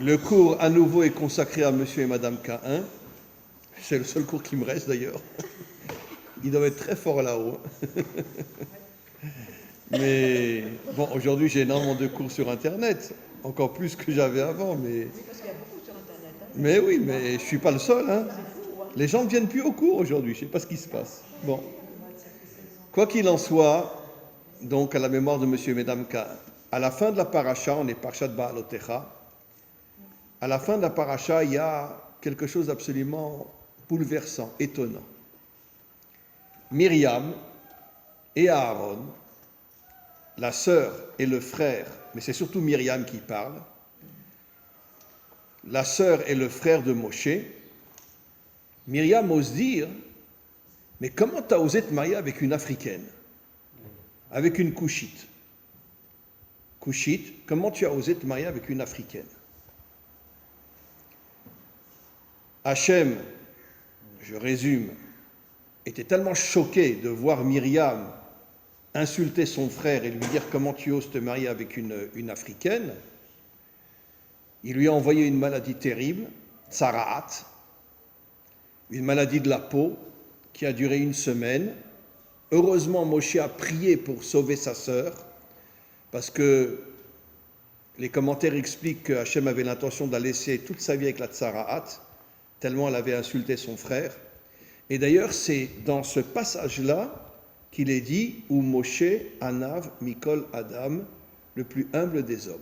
Le cours à nouveau est consacré à Monsieur et Madame K1. C'est le seul cours qui me reste d'ailleurs. Ils doivent être très forts là-haut. Mais bon, aujourd'hui j'ai énormément de cours sur Internet, encore plus que j'avais avant. Mais oui, mais je ne suis pas le seul. Hein. Les gens ne viennent plus au cours aujourd'hui, je ne sais pas ce qui se passe. Bon. Quoi qu'il en soit, donc à la mémoire de Monsieur et Madame K, à la fin de la paracha, on est Parashat Ba'alotecha. À la fin de la paracha, il y a quelque chose d'absolument bouleversant, étonnant. Myriam et Aaron, la sœur et le frère, mais c'est surtout Myriam qui parle, la sœur et le frère de Moshe, Myriam ose dire, mais comment tu as osé te marier avec une Africaine, avec une Couchite? Couchite, comment tu as osé te marier avec une Africaine? Hachem, je résume, était tellement choqué de voir Myriam insulter son frère et lui dire comment tu oses te marier avec une Africaine. Il lui a envoyé une maladie terrible, tsaraat, une maladie de la peau qui a duré 1 semaine. Heureusement, Moshe a prié pour sauver sa sœur, parce que les commentaires expliquent que Hachem avait l'intention de la laisser toute sa vie avec la tsaraat, tellement elle avait insulté son frère. Et d'ailleurs, c'est dans ce passage-là qu'il est dit « Ou Moshe Anav Mikol Adam », le plus humble des hommes.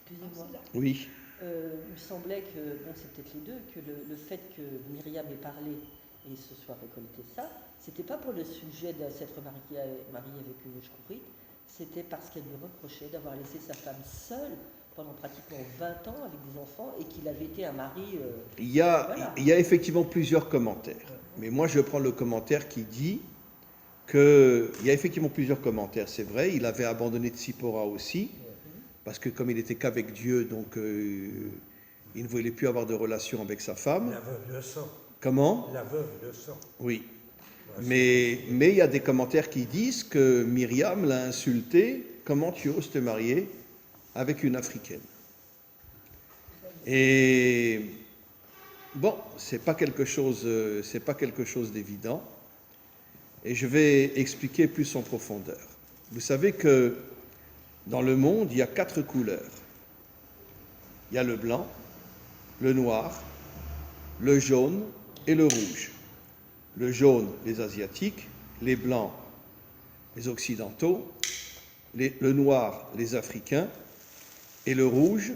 Excusez-moi. Oui. Il me semblait que, bon, c'est peut-être les deux, que le fait que Myriam ait parlé et se soit récolté ça, c'était pas pour le sujet de s'être mariée avec une Shkourite, c'était parce qu'elle lui reprochait d'avoir laissé sa femme seule pendant pratiquement 20 ans avec des enfants et qu'il avait été un mari... Il y a effectivement plusieurs commentaires. Mais moi, je prends le commentaire qui dit qu'il y a effectivement plusieurs commentaires. C'est vrai, il avait abandonné Tzipora aussi, parce que comme il n'était qu'avec Dieu, donc il ne voulait plus avoir de relation avec sa femme. La veuve de sang. Comment? La veuve de sang. Oui. Mais il y a des commentaires qui disent que Myriam l'a insulté. Comment tu oses te marier avec une Africaine? Et bon, c'est pas quelque chose d'évident. Et je vais expliquer plus en profondeur. Vous savez que dans le monde, il y a 4 couleurs. Il y a le blanc, le noir, le jaune et le rouge. Le jaune, les Asiatiques, les blancs, les Occidentaux, le noir, les Africains, et le rouge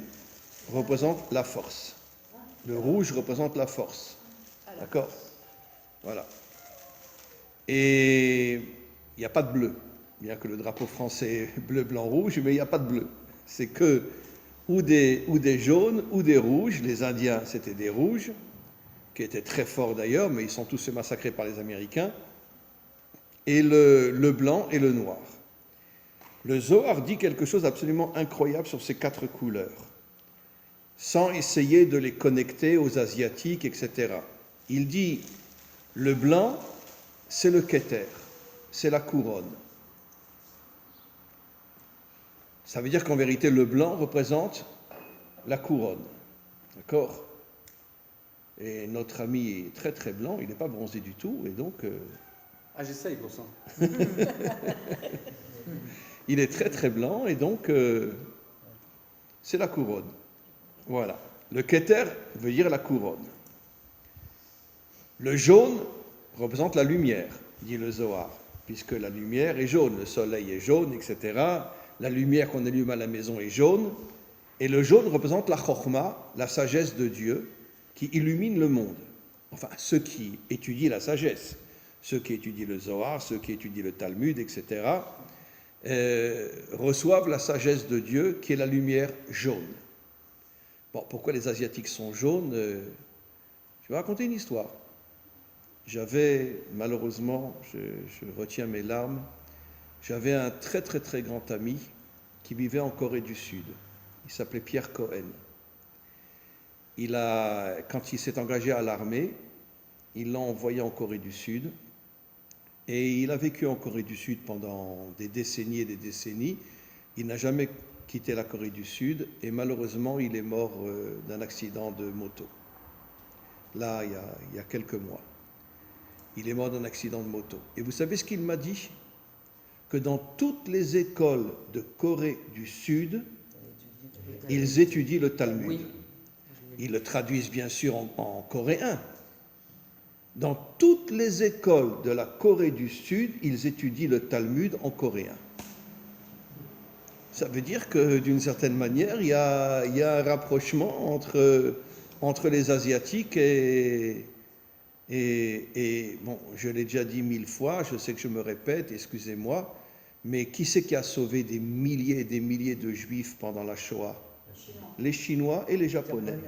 représente la force. Le rouge représente la force. D'accord? Voilà. Et il n'y a pas de bleu. Bien que le drapeau français est bleu, blanc, rouge, mais il n'y a pas de bleu. C'est que ou des jaunes ou des rouges. Les Indiens, c'était des rouges, qui étaient très forts d'ailleurs, mais ils sont tous massacrés par les Américains. Et le blanc et le noir. Le Zohar dit quelque chose d'absolument incroyable sur ces 4 couleurs, sans essayer de les connecter aux Asiatiques, etc. Il dit, le blanc, c'est le Keter, c'est la couronne. Ça veut dire qu'en vérité, le blanc représente la couronne. D'accord? Et notre ami est très très blanc, il n'est pas bronzé du tout, et donc... Ah, j'essaye pour ça. Il est très très blanc, et donc c'est la couronne. Voilà. Le Keter veut dire la couronne. Le jaune représente la lumière, dit le Zohar, puisque la lumière est jaune, le soleil est jaune, etc. La lumière qu'on allume à la maison est jaune, et le jaune représente la Chokhma, la sagesse de Dieu, qui illumine le monde. Enfin, ceux qui étudient la sagesse, ceux qui étudient le Zohar, ceux qui étudient le Talmud, etc., reçoivent la sagesse de Dieu, qui est la lumière jaune. Bon, pourquoi les Asiatiques sont jaunes? Je vais raconter une histoire. J'avais, malheureusement, je retiens mes larmes, j'avais un très très très grand ami qui vivait en Corée du Sud. Il s'appelait Pierre Cohen. Quand il s'est engagé à l'armée, il l'a envoyé en Corée du Sud. Et il a vécu en Corée du Sud pendant des décennies et des décennies. Il n'a jamais quitté la Corée du Sud et malheureusement il est mort d'un accident de moto. Là, il y a quelques mois. Il est mort d'un accident de moto. Et vous savez ce qu'il m'a dit? Que dans toutes les écoles de Corée du Sud, ils étudient le Talmud. Oui. Ils le traduisent bien sûr en coréen. Dans toutes les écoles de la Corée du Sud, ils étudient le Talmud en coréen. Ça veut dire que d'une certaine manière, il y a un rapprochement entre les Asiatiques et bon, je l'ai déjà dit 1000 fois, je sais que je me répète, excusez-moi, mais qui c'est qui a sauvé des milliers et des milliers de Juifs pendant la Shoah? Les Chinois et les Japonais.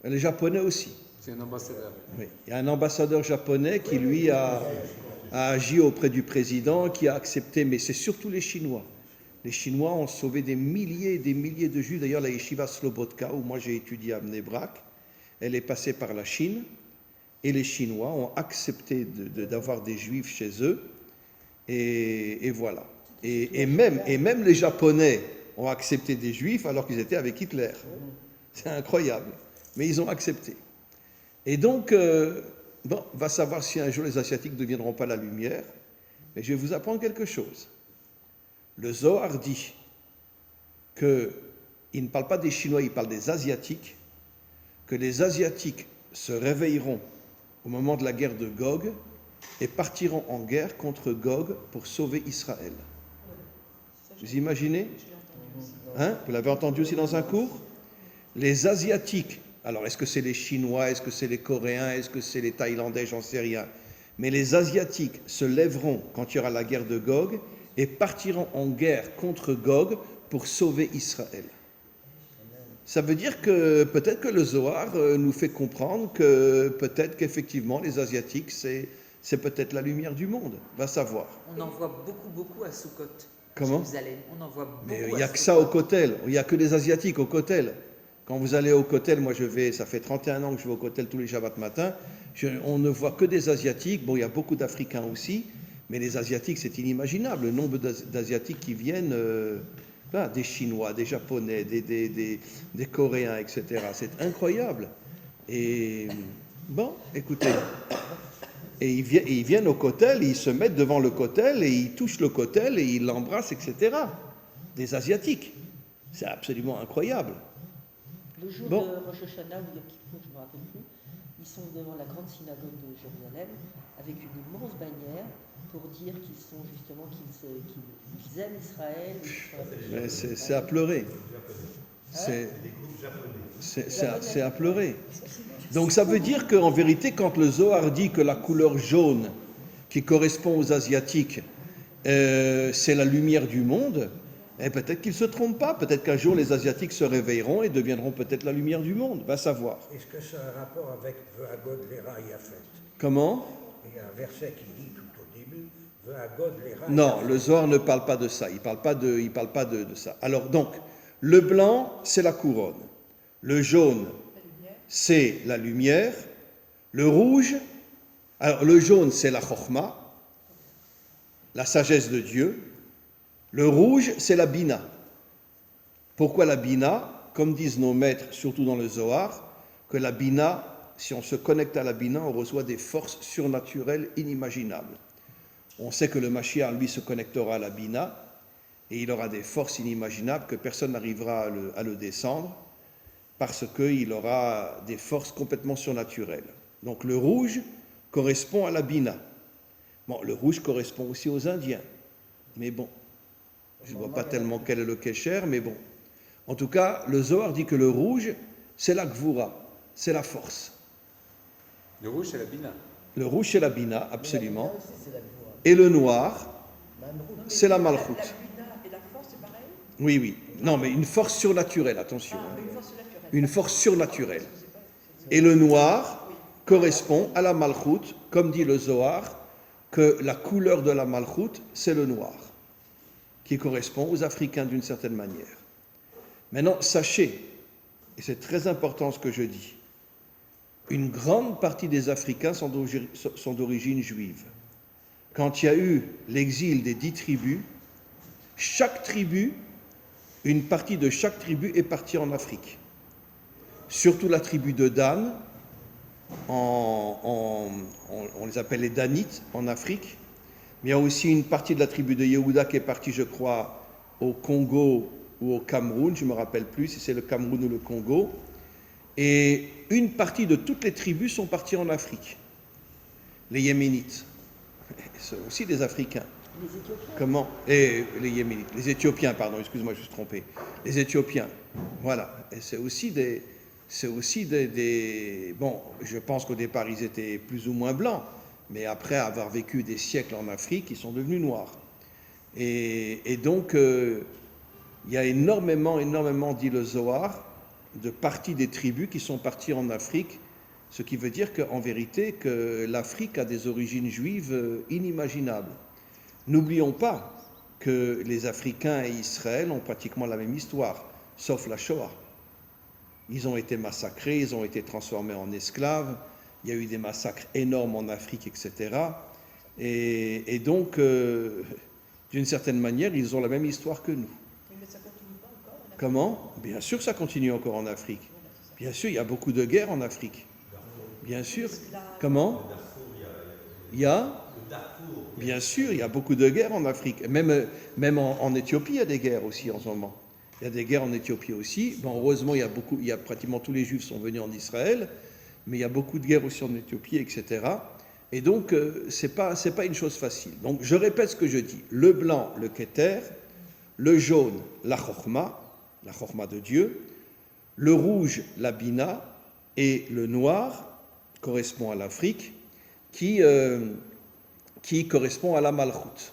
Les Japonais aussi. C'est un ambassadeur. Oui. Il y a un ambassadeur japonais qui, lui, a agi auprès du président, qui a accepté, mais c'est surtout les Chinois. Les Chinois ont sauvé des milliers et des milliers de Juifs. D'ailleurs, la yeshiva Slobodka, où moi j'ai étudié à Bnei Brak, elle est passée par la Chine, et les Chinois ont accepté d'avoir des Juifs chez eux, et voilà. Et même les Japonais ont accepté des Juifs alors qu'ils étaient avec Hitler. C'est incroyable. Mais ils ont accepté. Et donc, bon, on va savoir si un jour les Asiatiques ne deviendront pas la lumière. Mais je vais vous apprendre quelque chose. Le Zohar dit qu'il ne parle pas des Chinois, il parle des Asiatiques, que les Asiatiques se réveilleront au moment de la guerre de Gog et partiront en guerre contre Gog pour sauver Israël. Vous imaginez? Hein? Vous l'avez entendu aussi dans un cours? Les Asiatiques, alors est-ce que c'est les Chinois, est-ce que c'est les Coréens, est-ce que c'est les Thaïlandais, j'en sais rien, mais les Asiatiques se lèveront quand il y aura la guerre de Gog et partiront en guerre contre Gog pour sauver Israël. Ça veut dire que peut-être que le Zohar nous fait comprendre que peut-être qu'effectivement les Asiatiques, c'est peut-être la lumière du monde, va savoir. On en voit beaucoup à Sukkot. Comment? Jérusalem. On en voit beaucoup. Mais il n'y a que ça au Kotel, il n'y a que les Asiatiques au Kotel. Quand vous allez au Kotel, moi ça fait 31 ans que je vais au Kotel tous les Shabbat matin, on ne voit que des Asiatiques, bon il y a beaucoup d'Africains aussi, mais les Asiatiques c'est inimaginable, le nombre d'Asiatiques qui viennent, des Chinois, des Japonais, des Coréens, etc. C'est incroyable. Et bon, écoutez, et ils viennent au Kotel, ils se mettent devant le Kotel et ils touchent le Kotel et ils l'embrassent, etc. Des Asiatiques. C'est absolument incroyable. Le jour Bon. de Rosh Hashanah ou Yom Kippour, je ne me rappelle plus, ils sont devant la grande synagogue de Jérusalem avec une immense bannière pour dire qu'ils sont justement qu'ils aiment Israël. Mais c'est à pleurer. C'est à pleurer. Donc ça veut dire qu'en vérité, quand le Zohar dit que la couleur jaune qui correspond aux Asiatiques, c'est la lumière du monde, peut-être qu'ils ne se trompent pas. Peut-être qu'un jour les Asiatiques se réveilleront et deviendront peut-être la lumière du monde. Va savoir. Est-ce que ça a un rapport avec Ve'agod Lera Yafet? Comment? Il y a un verset qui dit tout au début Ve'agod Lera Non, Yafet. le Zohar ne parle pas de ça. Il ne parle pas de ça. Alors donc, le blanc, c'est la couronne. Le jaune, c'est la lumière. Le rouge, alors le jaune, c'est la chokhma, la sagesse de Dieu. Le rouge, c'est la bina. Pourquoi la bina? Comme disent nos maîtres, surtout dans le Zohar, que la bina, si on se connecte à la bina, on reçoit des forces surnaturelles inimaginables. On sait que le Mashiach, lui, se connectera à la bina et il aura des forces inimaginables que personne n'arrivera à le descendre parce qu'il aura des forces complètement surnaturelles. Donc le rouge correspond à la bina. Bon, le rouge correspond aussi aux Indiens, mais bon, je ne vois pas tellement quel est le kécher, mais bon. En tout cas, le Zohar dit que le rouge, c'est la gvura, c'est la force. Le rouge, c'est la bina. Le rouge, c'est la bina, absolument. Et le noir, c'est la malchut. La bina et la force, c'est pareil? Oui, oui. Non, mais une force surnaturelle, attention. Une force naturelle. Une force surnaturelle. Et le noir correspond à la malchut, comme dit le Zohar, que la couleur de la malchut, c'est le noir, qui correspond aux Africains d'une certaine manière. Maintenant, sachez, et c'est très important ce que je dis, une grande partie des Africains sont d'origine juive. Quand il y a eu l'exil des 10 tribus, chaque tribu une partie de chaque tribu est partie en Afrique. Surtout la tribu de Dan, on les appelle les Danites en Afrique. Mais il y a aussi une partie de la tribu de Yehuda qui est partie, je crois, au Congo ou au Cameroun, je ne me rappelle plus si c'est le Cameroun ou le Congo. Et une partie de toutes les tribus sont parties en Afrique. Les Yéménites, c'est aussi des Africains. Les Éthiopiens. Comment? Et les Yéménites, les Éthiopiens, pardon, excuse-moi, je me suis trompé. Les Éthiopiens, voilà. Et c'est aussi des... Bon, je pense qu'au départ, ils étaient plus ou moins blancs, mais après avoir vécu des siècles en Afrique, ils sont devenus noirs. Et donc, il y a énormément, dit le Zohar, de parties des tribus qui sont parties en Afrique, ce qui veut dire qu'en vérité, que l'Afrique a des origines juives inimaginables. N'oublions pas que les Africains et Israël ont pratiquement la même histoire, sauf la Shoah. Ils ont été massacrés, ils ont été transformés en esclaves, il y a eu des massacres énormes en Afrique, etc. Et donc, d'une certaine manière, ils ont la même histoire que nous. Oui, mais ça continue pas encore. On a- Comment? Bien sûr, ça continue encore en Afrique. Bien sûr, il y a beaucoup de guerres en Afrique. Bien sûr. Comment? Il y a? Bien sûr, il y a beaucoup de guerres en Afrique. Même en Éthiopie, il y a des guerres aussi en ce moment. Il y a des guerres en Éthiopie aussi. Bon, heureusement, il y a pratiquement tous les Juifs sont venus en Israël, mais il y a beaucoup de guerres aussi en Éthiopie, etc. Et donc, c'est pas une chose facile. Donc, je répète ce que je dis. Le blanc, le Keter, le jaune, la Chokhma de Dieu, le rouge, la Bina, et le noir correspond à l'Afrique, qui correspond à la Malchut.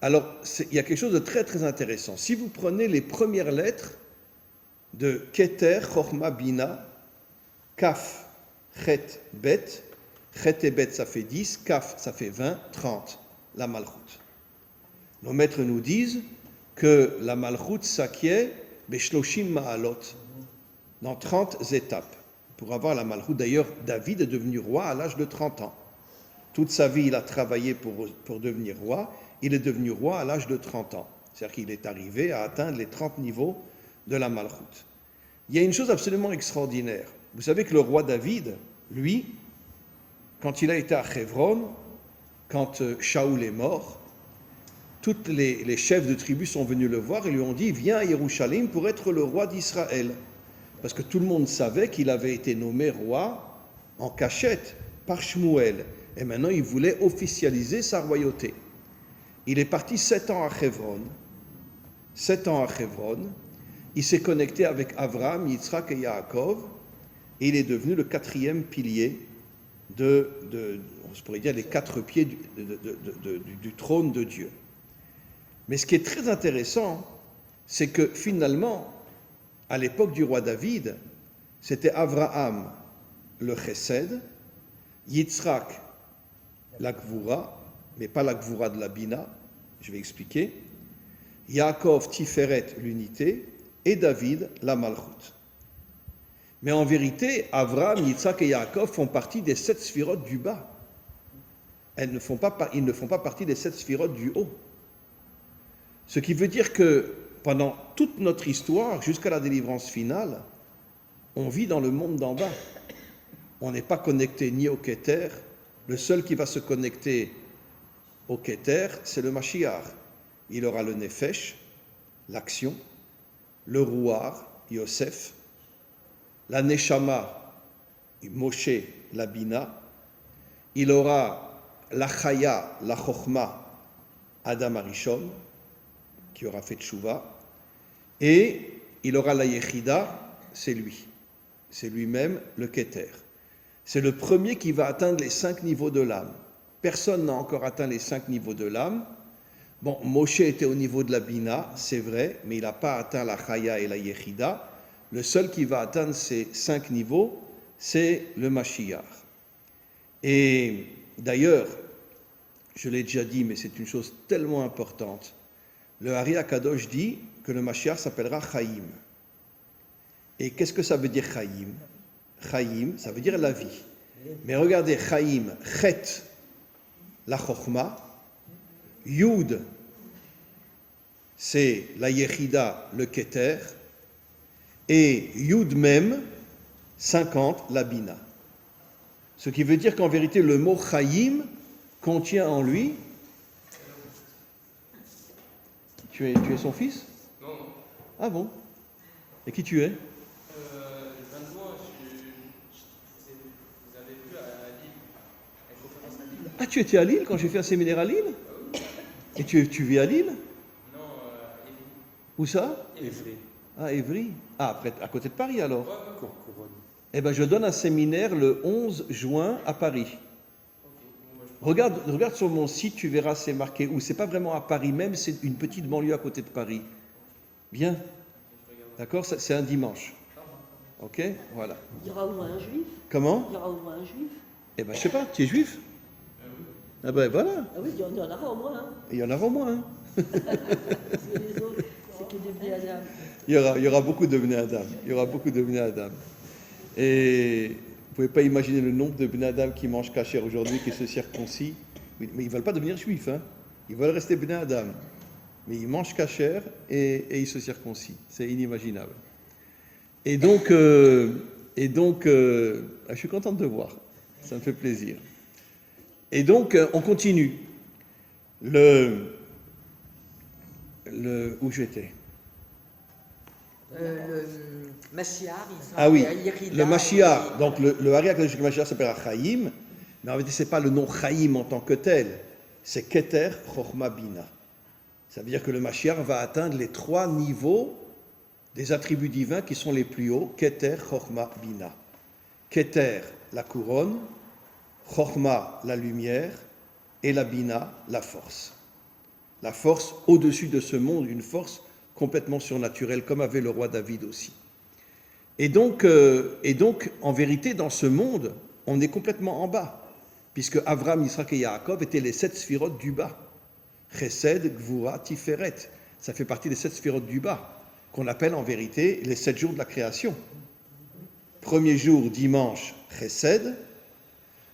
Alors, il y a quelque chose de très très intéressant. Si vous prenez les premières lettres de Keter, Chokhma, Bina, Kaf, Chet, Bet, Chet et Bet ça fait 10, Kaf ça fait 20, 30, la Malchut. Nos maîtres nous disent que la Malchut s'acquiert Beshloshim Ma'alot, dans 30 étapes. Pour avoir la Malchut, d'ailleurs, David est devenu roi à l'âge de 30 ans. Toute sa vie, il a travaillé pour devenir roi. Il est devenu roi à l'âge de 30 ans. C'est-à-dire qu'il est arrivé à atteindre les 30 niveaux de la Malchut. Il y a une chose absolument extraordinaire. Vous savez que le roi David, lui, quand il a été à Hebron, quand Shaoul est mort, tous les chefs de tribus sont venus le voir et lui ont dit « Viens à Jérusalem pour être le roi d'Israël ». Parce que tout le monde savait qu'il avait été nommé roi en cachette par Shmuel. Et maintenant, il voulait officialiser sa royauté. Il est parti 7 ans à Hebron. 7 ans à Hebron. Il s'est connecté avec Abraham, Yitzhak et Yaakov. Et il est devenu le 4e pilier on se pourrait dire les 4 pieds du trône de Dieu. Mais ce qui est très intéressant, c'est que finalement, à l'époque du roi David, c'était Abraham le Chesed, Yitzhak la Gvura, mais pas la Gvura de la Bina, je vais expliquer, Yaakov Tiferet l'unité, et David la Malchut. Mais en vérité, Abraham, Yitzhak et Yaakov font partie des 7 sphirotes du bas. Ils ne font pas partie des 7 sphirotes du haut. Ce qui veut dire que pendant toute notre histoire, jusqu'à la délivrance finale, on vit dans le monde d'en bas. On n'est pas connecté ni au Keter. Le seul qui va se connecter au Keter, c'est le Mashiach. Il aura le Nefesh, l'action, le Rouar, Yosef, la Neshama, Moshe, la Bina. Il aura la Chaya, la Chokhma, Adam Arishon, qui aura fait Tchouva, et il aura la Yechida, c'est lui. C'est lui-même le Keter. C'est le premier qui va atteindre les 5 niveaux de l'âme. Personne n'a encore atteint les 5 niveaux de l'âme. Bon, Moshe était au niveau de la Bina, c'est vrai, mais il n'a pas atteint la Chaya et la Yechida. Le seul qui va atteindre ces 5 niveaux, c'est le Mashiach. Et d'ailleurs, je l'ai déjà dit, mais c'est une chose tellement importante, le Hari HaKadosh dit que le Mashiach s'appellera Chaim. Et qu'est-ce que ça veut dire Chaim? Chaim, ça veut dire la vie. Mais regardez, Chaim, Chet, la Chokhma, Yud, c'est la Yechida, le Keter, et Yud Mem, 50, la Bina. Ce qui veut dire qu'en vérité, le mot Chaim contient en lui. Tu es son fils? Non. Ah bon? Et qui tu es? Je viens de voir, vous avez vu à Lille, à une conférence à Lille. Ah, tu étais à Lille quand j'ai fait un séminaire à Lille? Et tu vis à Lille? Non, Évry. Où ça? Évry, À Évry. Ah, après, à côté de Paris alors. Courcouronne. Eh bien, je donne un séminaire le 11 juin à Paris. Regarde sur mon site, tu verras, c'est marqué où. C'est pas vraiment à Paris même, c'est une petite banlieue à côté de Paris. Bien? D'accord? C'est un dimanche. Ok? Voilà. Il y aura au moins un juif. Comment? Il y aura au moins un juif. Eh bien, je sais pas, tu es juif? Ah ben voilà, Ah oui, il y en aura au moins un. il y en aura au moins un. Parce que les autres, c'est que des Bnei Adam. Il y aura beaucoup de Bnei Adam. Il y aura beaucoup de Bnei Adam. Et vous ne pouvez pas imaginer le nombre de Bnei Adam qui mangent kasher aujourd'hui, qui se circoncis. Mais ils ne veulent pas devenir juifs, hein. Ils veulent rester Bnei Adam. Mais ils mangent kasher et ils se circoncis. C'est inimaginable. Et donc, je suis content de te voir. Ça me fait plaisir. Et donc, on continue. Où j'étais? Le Mashiach, Ah oui, Yechida, le Mashiach. Donc, le Hari HaKadosh du Mashiach s'appelle Chaim, mais en fait, ce n'est pas le nom Chaim en tant que tel. C'est Keter, Chochma, Bina. Ça veut dire que le Mashiach va atteindre les 3 niveaux des attributs divins qui sont les plus hauts. Keter, Chochma, Bina. Keter, la couronne. Chochma, la lumière. Et la Bina, la force. La force au-dessus de ce monde, une force complètement surnaturelle, comme avait le roi David aussi. Et donc, en vérité, dans ce monde, on est complètement en bas, puisque Avram, Yitzhak et Yaakov étaient les 7 sphirotes du bas. Chesed, Gvura, Tiferet. Ça fait partie des 7 sphirotes du bas, qu'on appelle en vérité les 7 jours de la création. Premier jour, dimanche, Chesed.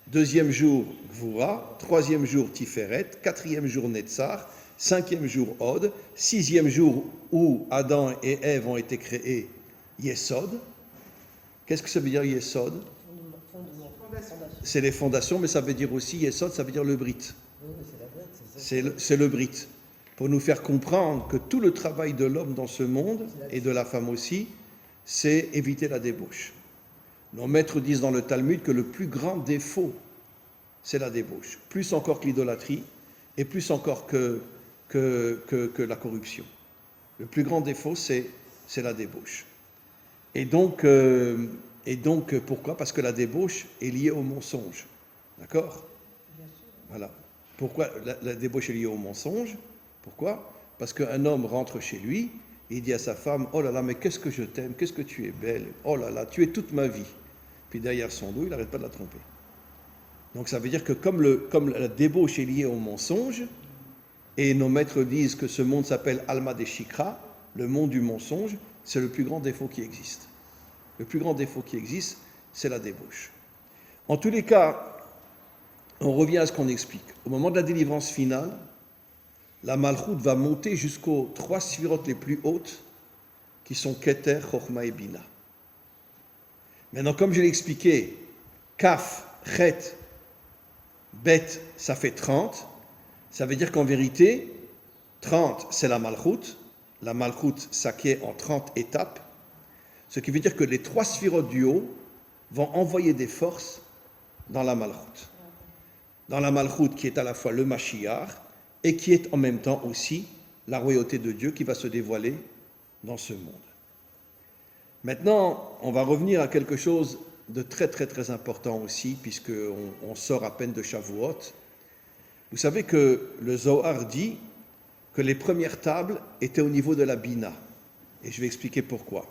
Deuxième jour, Gvura. Troisième jour, Tiferet. Quatrième jour, Netzar. Cinquième jour, Od. Sixième jour où Adam et Ève ont été créés, Yesod. Qu'est-ce que ça veut dire Yesod? C'est les fondations, mais ça veut dire aussi Yesod, ça veut dire le Brit. C'est le Brit. Pour nous faire comprendre que tout le travail de l'homme dans ce monde, et de la femme aussi, c'est éviter la débauche. Nos maîtres disent dans le Talmud que le plus grand défaut, c'est la débauche. Plus encore que l'idolâtrie, et plus encore que la corruption. Le plus grand défaut, c'est la débauche. Et donc, pourquoi? Parce que la débauche est liée au mensonge. D'accord? Voilà. Pourquoi la débauche est liée au mensonge? Pourquoi? Parce qu'un homme rentre chez lui, et il dit à sa femme, « Oh là là, mais qu'est-ce que je t'aime, qu'est-ce que tu es belle, oh là là, tu es toute ma vie. » Puis derrière son dos, il n'arrête pas de la tromper. Donc ça veut dire que comme la débauche est liée au mensonge, et nos maîtres disent que ce monde s'appelle Alma de Shikra, le monde du mensonge, c'est le plus grand défaut qui existe. Le plus grand défaut qui existe, c'est la débauche. En tous les cas, on revient à ce qu'on explique. Au moment de la délivrance finale, la Malchoute va monter jusqu'aux 3 sphirotes les plus hautes, qui sont Keter, Chochma et Bina. Maintenant, comme je l'ai expliqué, Kaf, Chet, Bet, ça fait 30. Ça veut dire qu'en vérité, 30, c'est la Malchoute. La Malchoute s'acquiert en 30 étapes. Ce qui veut dire que les 3 sphirotes du haut vont envoyer des forces dans la Malchoute. Dans la Malchoute qui est à la fois le Mashiach et qui est en même temps aussi la royauté de Dieu qui va se dévoiler dans ce monde. Maintenant, on va revenir à quelque chose de très très très important aussi, puisqu'on sort à peine de Shavuot. Vous savez que le Zohar dit que les premières tables étaient au niveau de la Bina. Et je vais expliquer pourquoi.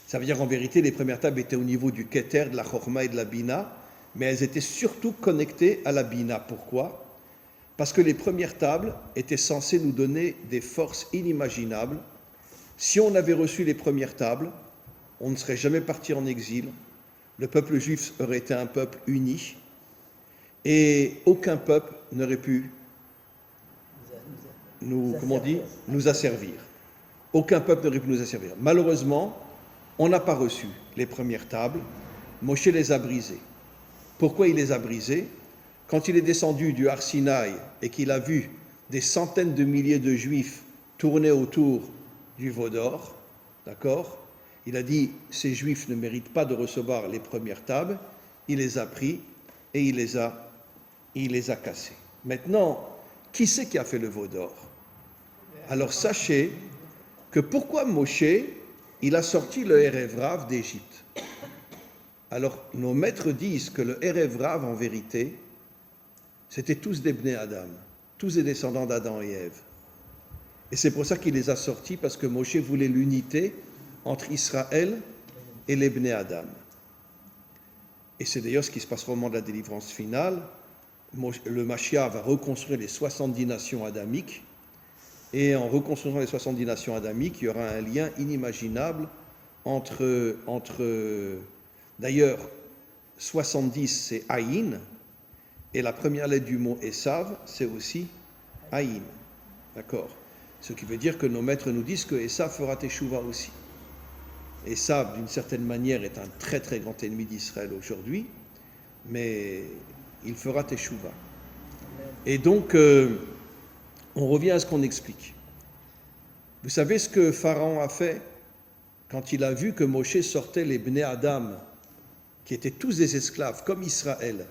Ça veut dire en vérité, les premières tables étaient au niveau du Keter, de la Chochma et de la Bina, mais elles étaient surtout connectées à la Bina. Pourquoi? Parce que les premières tables étaient censées nous donner des forces inimaginables. Si on avait reçu les premières tables, on ne serait jamais parti en exil. Le peuple juif aurait été un peuple uni et aucun peuple n'aurait pu nous asservir. aucun peuple n'aurait pu nous asservir. Malheureusement, on n'a pas reçu les premières tables. Moshe les a brisées. Pourquoi il les a brisées? Quand il est descendu du Har Sinaï et qu'il a vu des centaines de milliers de Juifs tourner autour du veau d'or, d'accord? Il a dit, ces Juifs ne méritent pas de recevoir les premières tables. Il les a pris et il les a cassés. Maintenant, qui c'est qui a fait le veau d'or? Alors sachez que pourquoi Moshe, il a sorti le Erev Rav d'Égypte? Alors nos maîtres disent que le Erev Rav, en vérité, c'était tous des Bnei Adam, tous des descendants d'Adam et Ève. Et c'est pour ça qu'il les a sortis, parce que Moshe voulait l'unité entre Israël et les Bnei Adam. Et c'est d'ailleurs ce qui se passera au moment de la délivrance finale. Le Mashiach va reconstruire les 70 nations adamiques, et en reconstruisant les 70 nations adamiques, il y aura un lien inimaginable entre d'ailleurs, 70 c'est Aïn, et la première lettre du mot Esav, c'est aussi Aïn. D'accord? Ce qui veut dire que nos maîtres nous disent que Esav fera Teshuvah aussi. Esav, d'une certaine manière, est un très très grand ennemi d'Israël aujourd'hui, mais il fera Teshuvah. Et donc, on revient à ce qu'on explique. Vous savez ce que Pharaon a fait quand il a vu que Moshe sortait les Bnei Adam, qui étaient tous des esclaves, comme Israël,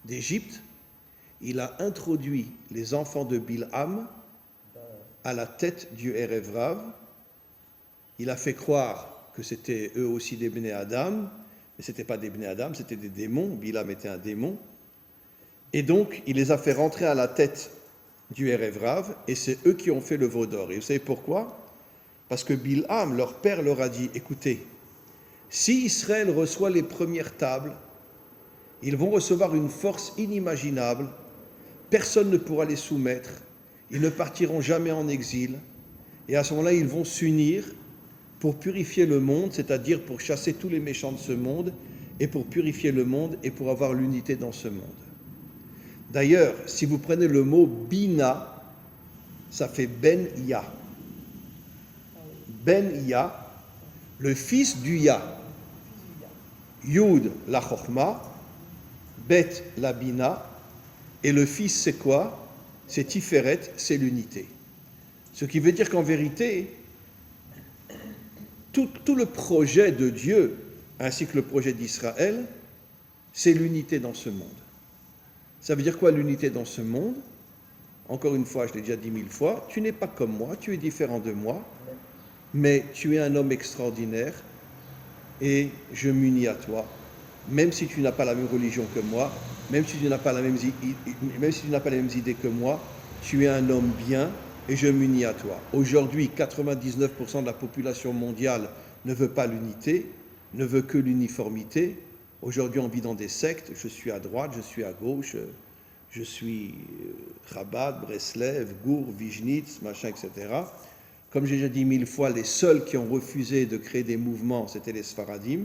d'Égypte? Il a introduit les enfants de Bilham à la tête du Erev Rav. Il a fait croire que c'était eux aussi des Bnei Adam, mais ce n'étaient pas des Bnei Adam, c'était des démons. Bilham était un démon. Et donc, il les a fait rentrer à la tête du Erev Rav, et c'est eux qui ont fait le veau d'or. Et vous savez pourquoi? Parce que Bilham, leur père, leur a dit, écoutez, si Israël reçoit les premières tables, ils vont recevoir une force inimaginable, personne ne pourra les soumettre, ils ne partiront jamais en exil, et à ce moment-là, ils vont s'unir pour purifier le monde, c'est-à-dire pour chasser tous les méchants de ce monde, et pour purifier le monde, et pour avoir l'unité dans ce monde. D'ailleurs, si vous prenez le mot Bina, ça fait Ben Ya. Ben Ya, le fils du Ya. Yud la Chochma, Bet la Bina, et le fils c'est quoi? C'est Tiferet, c'est l'unité. Ce qui veut dire qu'en vérité, tout le projet de Dieu, ainsi que le projet d'Israël, c'est l'unité dans ce monde. Ça veut dire quoi l'unité dans ce monde? Encore une fois, je l'ai déjà dit 1000 fois, tu n'es pas comme moi, tu es différent de moi, mais tu es un homme extraordinaire et je m'unis à toi, même si tu n'as pas la même religion que moi, même si tu n'as pas les mêmes idées que moi, tu es un homme bien et je m'unis à toi. Aujourd'hui, 99% de la population mondiale ne veut pas l'unité, ne veut que l'uniformité. Aujourd'hui, on vit dans des sectes, je suis à droite, je suis à gauche, je suis Chabad, Breslev, Gour, Vijnitz, machin, etc. Comme j'ai déjà dit 1000 fois, les seuls qui ont refusé de créer des mouvements, c'était les Sfaradim.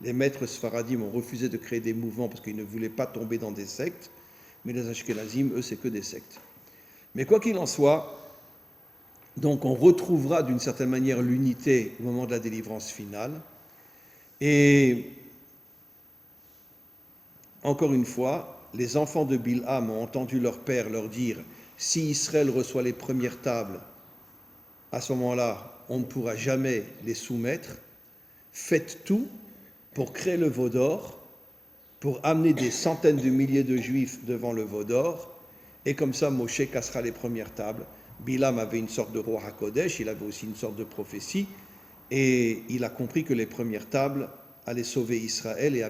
Les maîtres Sfaradim ont refusé de créer des mouvements parce qu'ils ne voulaient pas tomber dans des sectes, mais les Ashkenazim, eux, c'est que des sectes. Mais quoi qu'il en soit, donc on retrouvera d'une certaine manière l'unité au moment de la délivrance finale. Et encore une fois, les enfants de Bilham ont entendu leur père leur dire « Si Israël reçoit les premières tables, à ce moment-là, on ne pourra jamais les soumettre. Faites tout pour créer le veau d'or, pour amener des centaines de milliers de Juifs devant le veau d'or, et comme ça, Moshe cassera les premières tables. » Bilham avait une sorte de roi HaKodesh, il avait aussi une sorte de prophétie, et il a compris que les premières tables allaient sauver Israël, et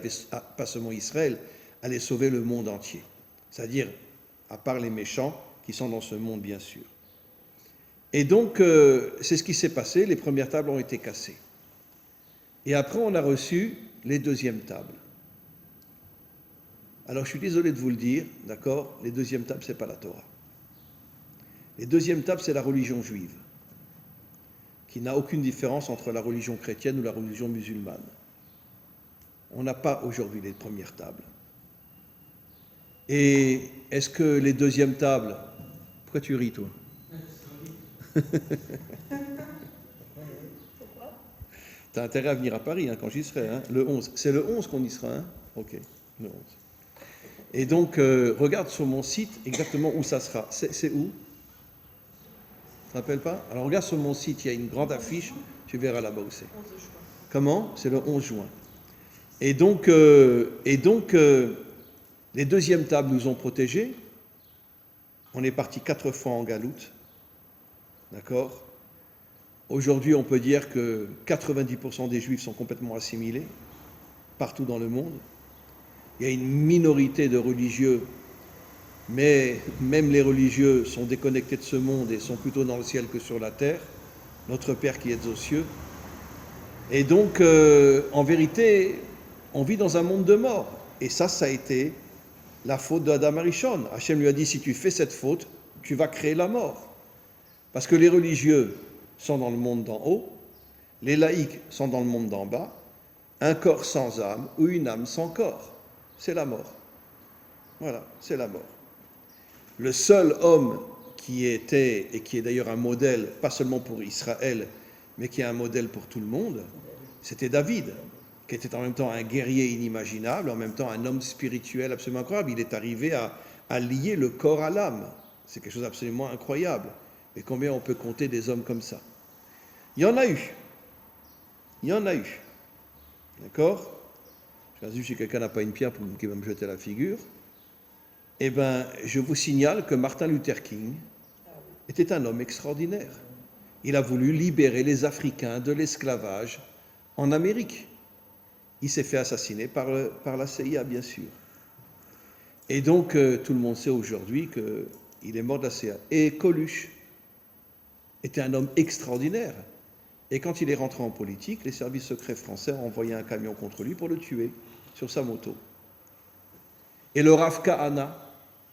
pas seulement Israël, allaient sauver le monde entier. C'est-à-dire, à part les méchants qui sont dans ce monde, bien sûr. Et donc, c'est ce qui s'est passé, les premières tables ont été cassées. Et après, on a reçu les deuxièmes tables. Alors, je suis désolé de vous le dire, d'accord, les deuxièmes tables, ce n'est pas la Torah. Les deuxièmes tables, c'est la religion juive, qui n'a aucune différence entre la religion chrétienne ou la religion musulmane. On n'a pas aujourd'hui les premières tables. Et est-ce que les deuxièmes tables... Pourquoi tu ris, toi? Tu as intérêt à venir à Paris quand j'y serai, le 11. C'est le 11 qu'on y sera, Ok, le 11. Et donc, regarde sur mon site exactement où ça sera. C'est où? Tu te rappelles pas? Alors, regarde sur mon site, il y a une grande affiche, tu verras là-bas où c'est. Comment? C'est le 11 juin. Et donc, les deuxièmes tables nous ont protégés. On est parti 4 fois en galoute. D'accord? Aujourd'hui, on peut dire que 90% des Juifs sont complètement assimilés, partout dans le monde. Il y a une minorité de religieux, mais même les religieux sont déconnectés de ce monde et sont plutôt dans le ciel que sur la terre. Notre Père qui est aux cieux. Et donc, en vérité, on vit dans un monde de mort. Et ça a été la faute d'Adam Arishon. Hachem lui a dit, si tu fais cette faute, tu vas créer la mort. Parce que les religieux sont dans le monde d'en haut, les laïcs sont dans le monde d'en bas, un corps sans âme ou une âme sans corps. C'est la mort. Voilà, c'est la mort. Le seul homme qui était, et qui est d'ailleurs un modèle, pas seulement pour Israël, mais qui est un modèle pour tout le monde, c'était David, qui était en même temps un guerrier inimaginable, en même temps un homme spirituel absolument incroyable. Il est arrivé à lier le corps à l'âme. C'est quelque chose d'absolument incroyable. Et combien on peut compter des hommes comme ça? Il y en a eu. Il y en a eu. D'accord? Je dis, si quelqu'un n'a pas une pierre qui va me jeter à la figure, eh bien, je vous signale que Martin Luther King était un homme extraordinaire. Il a voulu libérer les Africains de l'esclavage en Amérique. Il s'est fait assassiner par la CIA, bien sûr. Et donc, tout le monde sait aujourd'hui qu'il est mort de la CIA. Et Coluche était un homme extraordinaire. Et quand il est rentré en politique, les services secrets français ont envoyé un camion contre lui pour le tuer sur sa moto. Et le Rav Kahana,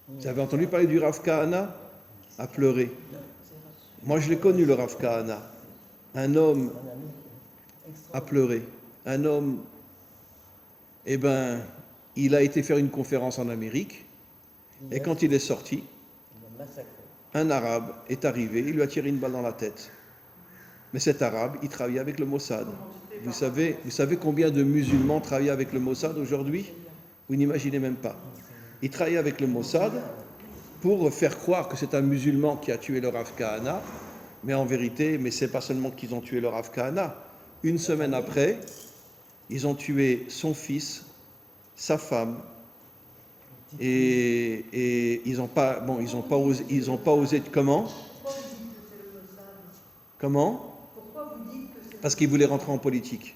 vous avez entendu parler du Rav Kahana? A pleuré. Moi, je l'ai connu, le Rav Kahana. Un homme a pleuré. Un homme, eh bien, il a été faire une conférence en Amérique. Et quand il est sorti, un arabe est arrivé, il lui a tiré une balle dans la tête. Mais cet arabe, il travaillait avec le Mossad. Vous savez combien de musulmans travaillent avec le Mossad aujourd'hui? Vous n'imaginez même pas. Il travaillait avec le Mossad pour faire croire que c'est un musulman qui a tué le Rav Kahana, mais en vérité, mais c'est pas seulement qu'ils ont tué le Rav Kahana. Une semaine après, ils ont tué son fils, sa femme, et ils n'ont pas osé. Comment? Parce qu'il voulait rentrer en politique.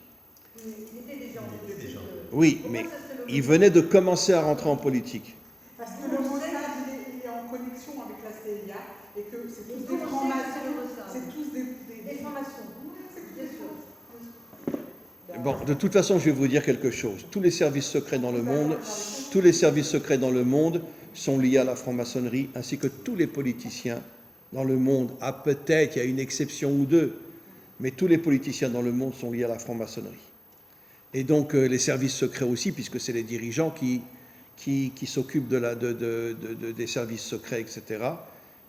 Oui, mais il venait de commencer à rentrer en politique. Parce que le Mossad, il est en connexion avec la CIA et que c'est tous des francs-maçons. C'est tous des francs-maçons. Bien sûr. Bon, de toute façon, je vais vous dire quelque chose. Tous les services secrets dans le monde sont liés à la franc-maçonnerie, ainsi que tous les politiciens dans le monde. Ah, peut-être, il y a une exception ou deux, mais tous les politiciens dans le monde sont liés à la franc-maçonnerie. Et donc, les services secrets aussi, puisque c'est les dirigeants qui s'occupent des services secrets, etc.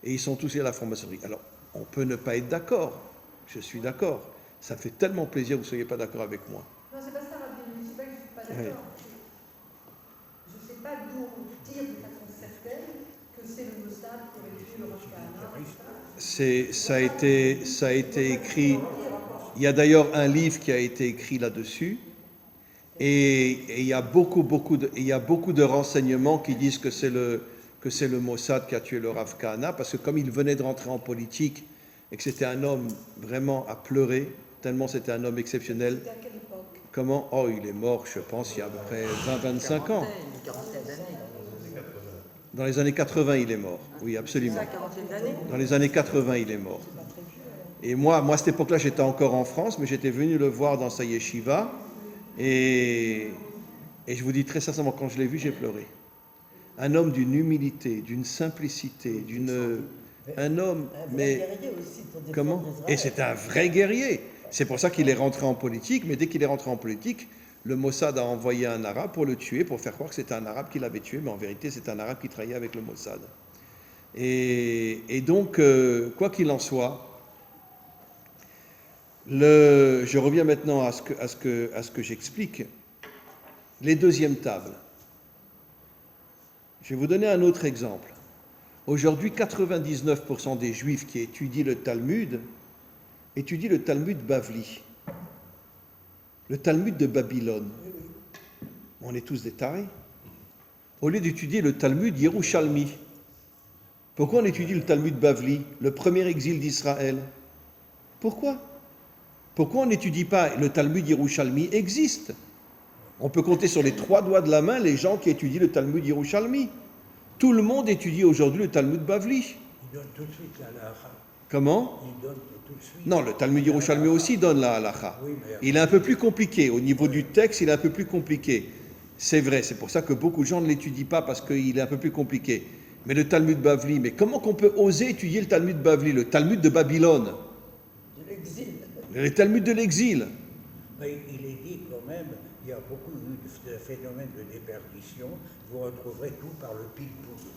Et ils sont tous liés à la franc-maçonnerie. Alors, on peut ne pas être d'accord. Je suis d'accord. Ça fait tellement plaisir que vous ne soyez pas d'accord avec moi. Non, c'est pas ça, Rabbi. Je ne sais pas que je ne suis pas d'accord. Je ne sais pas d'où on tire de façon certaine que c'est le Mossad qui aurait tué le Rav Kahana. Ça a été écrit. Il y a d'ailleurs un livre qui a été écrit là-dessus. Et il y a beaucoup de renseignements qui disent que c'est le Mossad qui a tué le Rav Kahana, parce que comme il venait de rentrer en politique et que c'était un homme vraiment à pleurer, tellement c'était un homme exceptionnel. C'était à quelle époque? Comment? Oh, il est mort, je pense, il y a à peu près 20-25 ans. Une quarantaine d'années. Dans les années 80, il est mort. Oui, absolument. Ça, quarantaine d'années? Dans les années 80, il est mort. Et moi, à cette époque-là, j'étais encore en France, mais j'étais venu le voir dans sa yeshiva. Et je vous dis très sincèrement, quand je l'ai vu, j'ai pleuré. Un homme d'une humilité, d'une simplicité, un homme, mais comment? Et c'est un vrai guerrier. C'est pour ça qu'il est rentré en politique, mais dès qu'il est rentré en politique, le Mossad a envoyé un arabe pour le tuer, pour faire croire que c'était un arabe qui l'avait tué, mais en vérité, c'est un arabe qui travaillait avec le Mossad. Et donc, quoi qu'il en soit, Je reviens maintenant à ce que j'explique. Les deuxièmes tables. Je vais vous donner un autre exemple. Aujourd'hui, 99% des Juifs qui étudient le Talmud Bavli, le Talmud de Babylone. On est tous des tarés. Au lieu d'étudier le Talmud Yerushalmi, pourquoi on étudie le Talmud Bavli, le premier exil d'Israël? Pourquoi on n'étudie pas le Talmud Yerushalmi existe? On peut compter sur les 3 doigts de la main les gens qui étudient le Talmud Yerushalmi. Tout le monde étudie aujourd'hui le Talmud Bavli. Il donne tout de suite la halakha. Comment? Il donne tout de suite. Non, le Talmud Yerushalmi aussi donne la halakha. Oui, mais Il est un peu plus compliqué. Au niveau du texte, il est un peu plus compliqué. C'est vrai, c'est pour ça que beaucoup de gens ne l'étudient pas parce qu'il est un peu plus compliqué. Mais le Talmud Bavli, mais comment qu'on peut oser étudier le Talmud Bavli, le Talmud de Babylone? De l'exil. Le Talmud de l'exil. Mais il est dit quand même, il y a beaucoup de phénomènes de déperdition. Vous retrouverez tout par le pilpouli.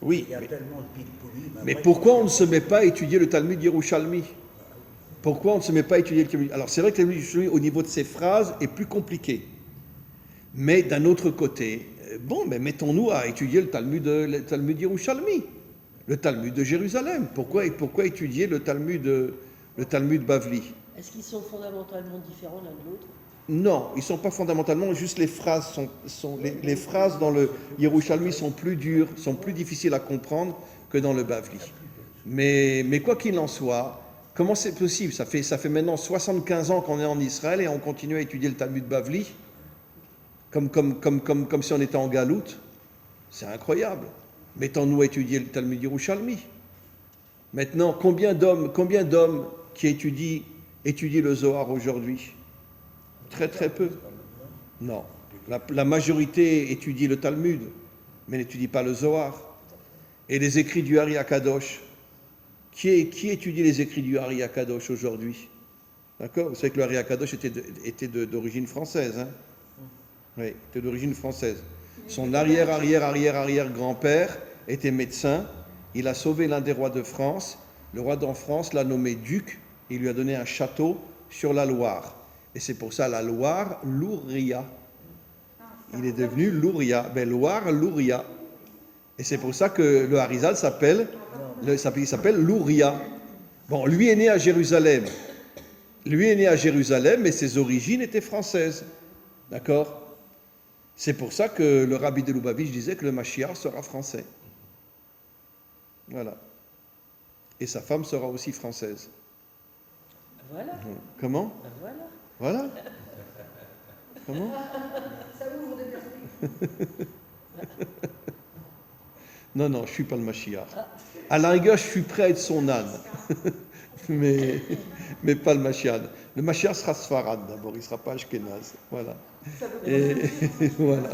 Oui, Il y a tellement de pilpouli. mais pourquoi on ne se met pas à étudier le Talmud Yerushalmi? Pourquoi on ne se met pas à étudier le Talmud? Alors c'est vrai que le Talmud Yerushalmi, au niveau de ses phrases, est plus compliqué. Mais d'un autre côté, mais mettons-nous à étudier le Talmud Yerushalmi, le Talmud de Jérusalem. Pourquoi étudier le Talmud Bavli? Est-ce qu'ils sont fondamentalement différents l'un de l'autre? Non, ils ne sont pas fondamentalement, juste les phrases les phrases dans le Yerushalmi sont plus dures, sont plus difficiles à comprendre que dans le Bavli. Mais quoi qu'il en soit, comment c'est possible? Ça fait maintenant 75 ans qu'on est en Israël et on continue à étudier le Talmud Bavli comme si on était en galoute. C'est incroyable. Mettons-nous à étudier le Talmud Yerushalmi. Maintenant, combien d'hommes qui étudient le Zohar aujourd'hui? Très très peu. Non. La majorité étudie le Talmud, mais n'étudie pas le Zohar. Et les écrits du Ari HaKadosh. Qui étudie les écrits du Ari HaKadosh aujourd'hui? D'accord? Vous savez que le Ari HaKadosh était d'origine française. Hein? Oui, était d'origine française. Son arrière-arrière-arrière-arrière-grand-père était médecin. Il a sauvé l'un des rois de France. Le roi de France l'a nommé duc. Il lui a donné un château sur la Loire. Et c'est pour ça la Loire, Louria. Il est devenu Louria. Loire, Louria. Et c'est pour ça que le Harizal s'appelle Louria. Bon, lui est né à Jérusalem. Mais ses origines étaient françaises. D'accord? C'est pour ça que le rabbi de Lubavitch disait que le Mashiach sera français. Voilà. Et sa femme sera aussi française. Voilà. Comment? Voilà. Voilà. Comment? Ça ouvre des perspectives. Non, je ne suis pas le Mashiach. À la rigueur, je suis prêt à être son âne. mais pas le Mashiach. Le Mashiach sera Sfarad d'abord, il ne sera pas Ashkenaz. Voilà. Et voilà.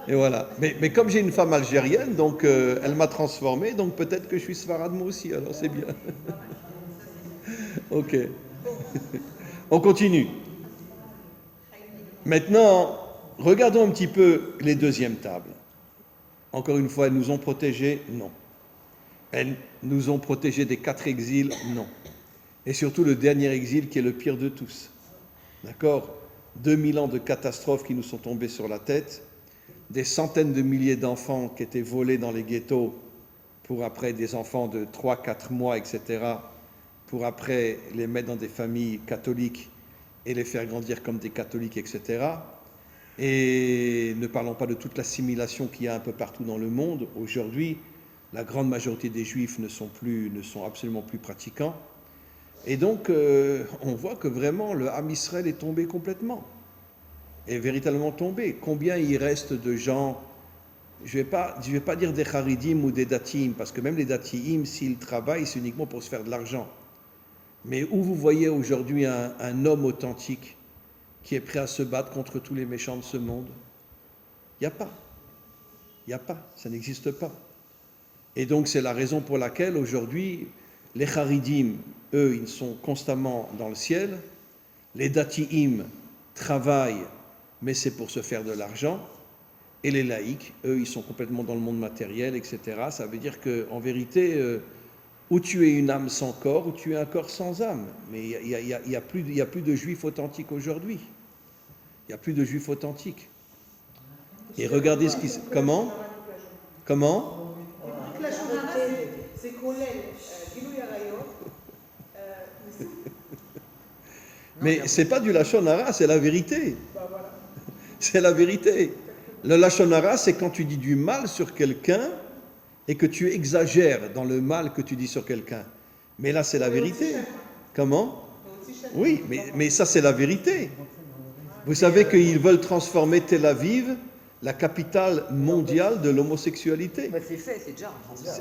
Et voilà. Mais comme j'ai une femme algérienne, donc elle m'a transformé, donc peut-être que je suis Sfarad moi aussi, alors c'est bien. Ok. On continue. Maintenant, regardons un petit peu les deuxièmes tables. Encore une fois, elles nous ont protégés? Non. Elles nous ont protégés des 4 exils? Non. Et surtout le dernier exil qui est le pire de tous. D'accord? 2000 ans de catastrophes qui nous sont tombées sur la tête, des centaines de milliers d'enfants qui étaient volés dans les ghettos pour après des enfants de 3-4 mois, etc., pour après les mettre dans des familles catholiques et les faire grandir comme des catholiques, etc. Et ne parlons pas de toute l'assimilation qu'il y a un peu partout dans le monde. Aujourd'hui, la grande majorité des Juifs ne sont absolument plus pratiquants. Et donc, on voit que vraiment le Ham Israël est tombé complètement. Est véritablement tombé. Combien il reste de gens, je vais pas dire des Haridim ou des Datim, parce que même les Datim, s'ils travaillent, c'est uniquement pour se faire de l'argent. Mais où vous voyez aujourd'hui un homme authentique qui est prêt à se battre contre tous les méchants de ce monde? Il n'y a pas. Il n'y a pas. Ça n'existe pas. Et donc, c'est la raison pour laquelle aujourd'hui, les Haridim, eux, ils sont constamment dans le ciel. Les Dati'im travaillent, mais c'est pour se faire de l'argent. Et les laïcs, eux, ils sont complètement dans le monde matériel, etc. Ça veut dire qu'en vérité, Ou tu es une âme sans corps, ou tu es un corps sans âme. Mais il n'y a plus de juifs authentiques aujourd'hui. Il n'y a plus de juifs authentiques. Et regardez ce qui... Comment? Comment? La Shonara, c'est Kolel, Gilou Yarayot. Mais c'est pas du Lachon Hara, c'est la vérité. C'est la vérité. Le Lachon Hara, c'est quand tu dis du mal sur quelqu'un et que tu exagères dans le mal que tu dis sur quelqu'un. Mais là, c'est la vérité. Comment? Oui, mais ça, c'est la vérité. Vous savez qu'ils veulent transformer Tel Aviv, la capitale mondiale de l'homosexualité. Bah, c'est fait, c'est déjà.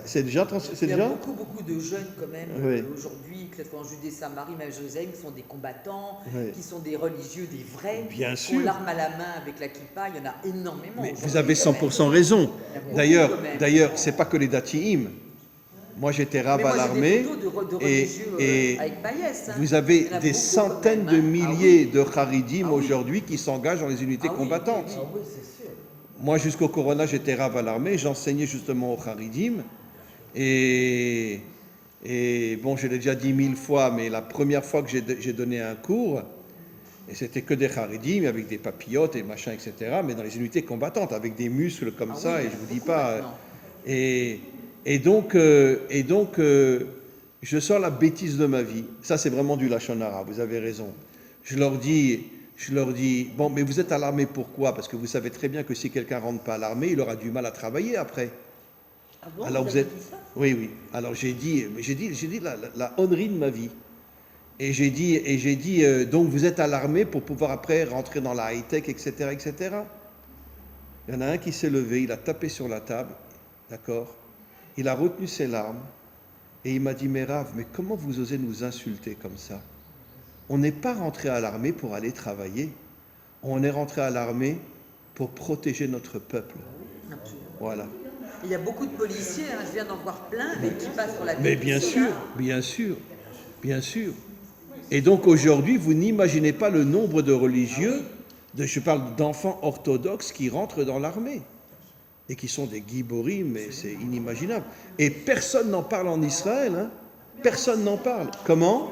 C'est déjà Il y a beaucoup de jeunes quand même Oui. aujourd'hui, que ce soit en Judée-Samarie, même Jérusalem, qui sont des combattants, Oui. qui sont des religieux, des vrais, Bien qui sûr. ont l'arme à la main avec la kippa, il y en a énormément. Mais aujourd'hui, vous avez quand même. 100% raison. Il y a beaucoup D'ailleurs, quand même. c'est pas que les Dati'im. Moi, j'étais rave Mais à moi, j'ai l'armée. des photos de et- religieux et avec Baïès. Hein. Vous avez Il y en a des beaucoup centaines quand même, de hein. milliers Ah de Haridim Ah oui. aujourd'hui qui s'engagent dans les unités Ah oui, combattantes. oui, oui. Moi, jusqu'au Corona, j'étais rave à l'armée. J'enseignais justement aux Haridim. Et bon, je l'ai déjà dit 1000 fois, mais la première fois que j'ai donné un cours, et c'était que des Haridim avec des papillotes et machin, etc., mais dans les unités combattantes, avec des muscles comme Ah ça, oui, et je vous dis beaucoup pas. maintenant. Et donc, je sors la bêtise de ma vie. Ça, c'est vraiment du Lachon Hara, vous avez raison. Je leur dis, bon, mais vous êtes à l'armée pourquoi? Parce que vous savez très bien que si quelqu'un rentre pas à l'armée, il aura du mal à travailler après. Ah bon, Alors vous vous avez êtes... dit ça? Oui. Alors j'ai dit la honnerie de ma vie. Et j'ai dit, donc vous êtes à l'armée pour pouvoir après rentrer dans la high-tech, etc., etc. Il y en a un qui s'est levé, il a tapé sur la table, d'accord? Il a retenu ses larmes et il m'a dit, mais Rav, mais comment vous osez nous insulter comme ça? On n'est pas rentré à l'armée pour aller travailler. On est rentré à l'armée pour protéger notre peuple. Absolument. Voilà. Il y a beaucoup de policiers, hein, je viens d'en voir plein, mais qui passent sur la tête. Mais bien sûr. Et donc aujourd'hui, vous n'imaginez pas le nombre de religieux, je parle d'enfants orthodoxes qui rentrent dans l'armée et qui sont des giborim, mais c'est inimaginable. Et personne n'en parle en Israël, hein. Personne n'en parle. Comment?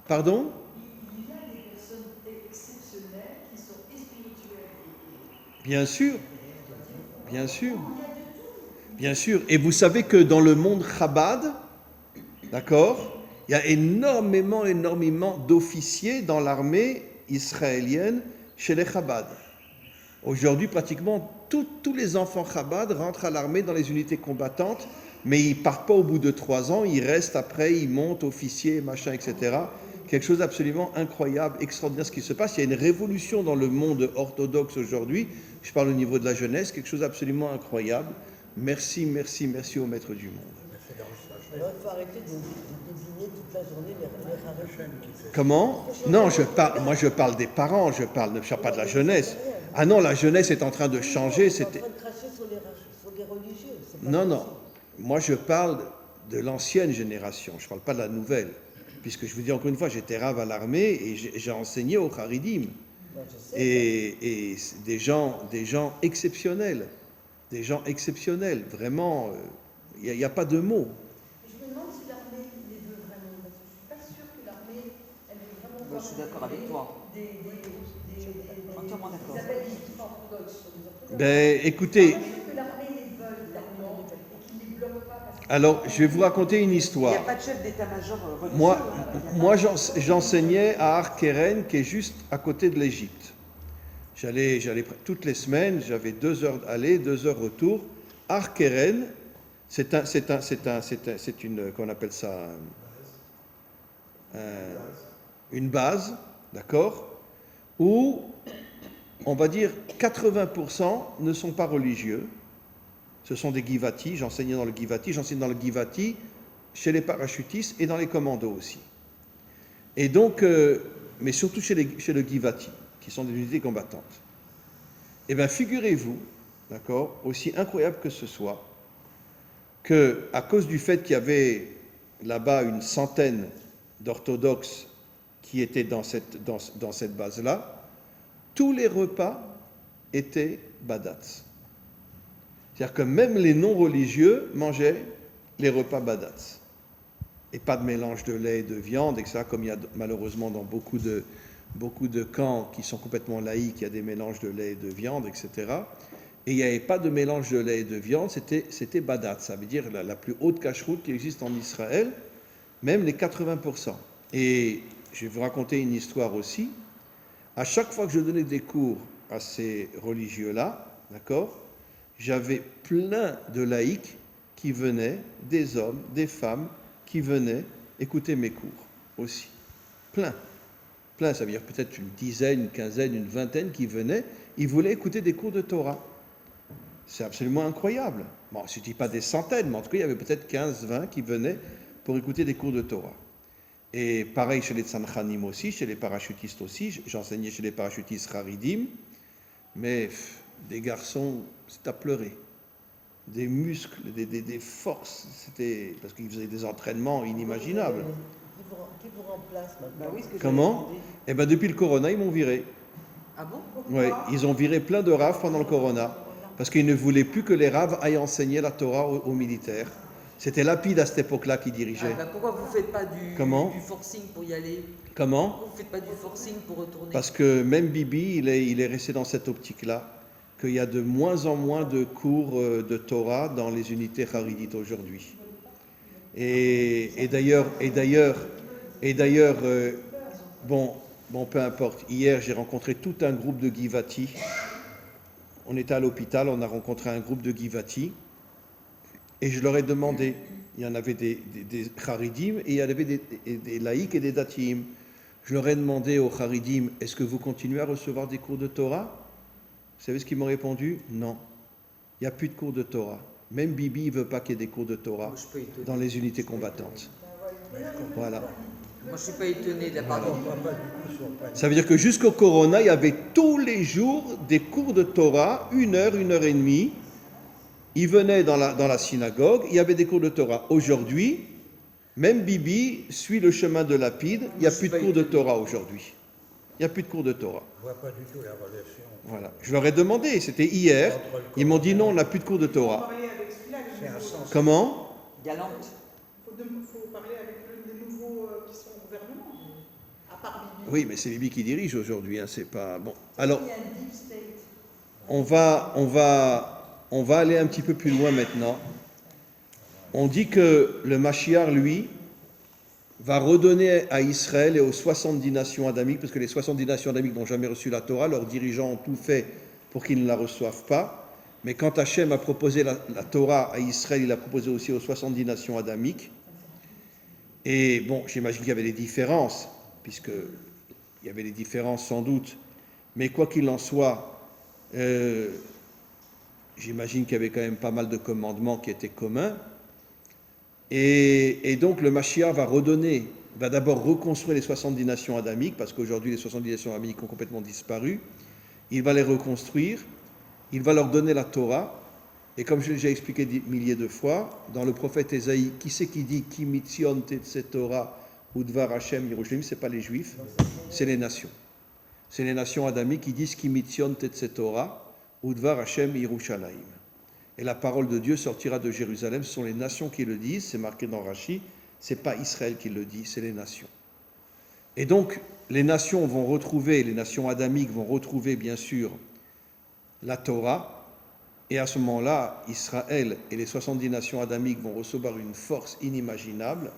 Pardon? Il y a des personnes exceptionnelles qui sont spirituelles. Bien sûr. Et vous savez que dans le monde Chabad, d'accord, il y a énormément d'officiers dans l'armée israélienne chez les Chabad. Aujourd'hui, pratiquement tous les enfants Chabad rentrent à l'armée dans les unités combattantes, mais ils partent pas au bout de 3 ans, ils restent après, ils montent officiers, machin, etc. Quelque chose d'absolument incroyable, extraordinaire ce qui se passe. Il y a une révolution dans le monde orthodoxe aujourd'hui. Je parle au niveau de la jeunesse, quelque chose d'absolument incroyable. Merci au maître du monde. Alors, il faut arrêter de désigner toute la journée les Haredim. Comment? Non, moi je parle des parents, je parle pas de la jeunesse. Ah non, la jeunesse est en train de changer. Ils sont en train de cracher sur les religieux. c'est pas Non. possible. Moi je parle de l'ancienne génération, je ne parle pas de la nouvelle. Puisque je vous dis encore une fois, j'étais rave à l'armée et j'ai enseigné aux Haridim. Non, je sais, Et des gens exceptionnels. Des gens exceptionnels, vraiment, il n'y a pas de mots. Je me demande si l'armée les veut vraiment, parce que je ne suis pas sûre que l'armée, elle veut vraiment Moi, je suis d'accord avec toi. Entièrement d'accord. Ils appellent les orthodoxes. Ben, écoutez, Je suis pas sûre que l'armée les veuille vraiment et qu'ils ne les bloquent pas. Parce que alors je vais vous raconter une Il n'y histoire. a pas de chef d'état-major religieux. Moi j'enseignais à Ar-Keren, qui est juste à côté de l'Égypte. J'allais toutes les semaines, j'avais 2 heures aller, 2 heures retour. Ar-Keren, c'est une, qu'on appelle ça, une base, d'accord, où on va dire 80% ne sont pas religieux. Ce sont des Givati, j'enseignais dans le Givati chez les parachutistes et dans les commandos aussi. Et donc, mais surtout chez le Givati, qui sont des unités combattantes. Eh bien, figurez-vous, d'accord, aussi incroyable que ce soit, qu'à cause du fait qu'il y avait là-bas une centaine d'orthodoxes qui étaient dans cette base-là, tous les repas étaient badats. C'est-à-dire que même les non-religieux mangeaient les repas badatz. Et pas de mélange de lait et de viande, etc., comme il y a malheureusement dans beaucoup de camps qui sont complètement laïques, il y a des mélanges de lait et de viande, etc. Et il n'y avait pas de mélange de lait et de viande, c'était badatz, ça veut dire la plus haute cacheroute qui existe en Israël, même les 80%. Et je vais vous raconter une histoire aussi. À chaque fois que je donnais des cours à ces religieux-là, d'accord, j'avais plein de laïcs qui venaient, des hommes, des femmes, qui venaient écouter mes cours aussi. Plein. Plein, ça veut dire peut-être une dizaine, une quinzaine, une vingtaine qui venaient, ils voulaient écouter des cours de Torah. C'est absolument incroyable. Bon, je ne dis pas des centaines, mais en tout cas, il y avait peut-être 15, 20 qui venaient pour écouter des cours de Torah. Et pareil chez les tzanchanim aussi, chez les parachutistes aussi. J'enseignais chez les parachutistes haridim, mais des garçons, c'est à pleurer. Des muscles, des forces, c'était parce qu'ils faisaient des entraînements inimaginables. Qui vous remplace maintenant? Bah oui, ce que Comment? j'allais Eh bien, depuis le corona, ils m'ont viré. Ah bon? Oui, ils ont viré plein de raves pendant le corona, parce qu'ils ne voulaient plus que les raves aillent enseigner la Torah aux militaires. C'était Lapide à cette époque-là qui dirigeait. Pourquoi vous ne faites pas du forcing pour y aller? Comment? Pourquoi vous ne faites pas du forcing pour retourner? Parce que même Bibi, il est resté dans cette optique-là, qu'il y a de moins en moins de cours de Torah dans les unités haridites aujourd'hui. Et d'ailleurs, bon, peu importe. Hier, j'ai rencontré tout un groupe de Givati. On était à l'hôpital, on a rencontré un groupe de Givati. Et je leur ai demandé, il y en avait des Haridim et il y en avait des laïcs et des datim. Je leur ai demandé aux Haridim, est-ce que vous continuez à recevoir des cours de Torah? Vous savez ce qu'ils m'ont répondu? Non, il n'y a plus de cours de Torah. Même Bibi ne veut pas qu'il y ait des cours de Torah dans les unités combattantes. Voilà. Moi, je ne suis pas étonné de la part de... Ça veut dire que jusqu'au Corona, il y avait tous les jours des cours de Torah, 1 heure, 1 heure et demie. Ils venaient dans la synagogue, il y avait des cours de Torah. Aujourd'hui, même Bibi suit le chemin de Lapide, il n'y a plus de cours de Torah aujourd'hui. Il n'y a plus de cours de Torah. Je ne vois pas du tout la relation. Voilà. Je leur ai demandé, c'était hier, ils m'ont dit non, on n'a plus de cours de Torah. Comment? Galante. Il faut parler avec les nouveaux qui sont au gouvernement, à part Bibi. Oui, mais c'est Bibi qui dirige aujourd'hui, hein, c'est pas... Bon, alors, Il y a un deep state. on va aller un petit peu plus loin maintenant. On dit que le Mashiach, lui, va redonner à Israël et aux 70 nations adamiques, parce que les 70 nations adamiques n'ont jamais reçu la Torah, leurs dirigeants ont tout fait pour qu'ils ne la reçoivent pas. Mais quand Hachem a proposé la Torah à Israël, il l'a proposé aussi aux 70 nations adamiques. Et bon, j'imagine qu'il y avait des différences, puisqu'il y avait des différences sans doute. Mais quoi qu'il en soit, j'imagine qu'il y avait quand même pas mal de commandements qui étaient communs. Et donc le Mashiach va d'abord reconstruire les 70 nations adamiques, parce qu'aujourd'hui les 70 nations adamiques ont complètement disparu. Il va les reconstruire, il va leur donner la Torah, et comme je l'ai déjà expliqué des milliers de fois, dans le prophète Ésaïe, qui c'est qui dit Ki mitzion tetze Torah udvar Hashem Yerushalayim? Ce n'est pas les Juifs, c'est les nations. C'est les nations adamiques qui disent Ki mitzion tetze Torah udvar Hashem Yerushalayim. Et la parole de Dieu sortira de Jérusalem. Ce sont les nations qui le disent, c'est marqué dans Rashi, ce n'est pas Israël qui le dit, c'est les nations. Et donc, les nations adamiques vont retrouver bien sûr la Torah, et à ce moment-là, Israël et les 70 nations adamiques vont recevoir une force inimaginable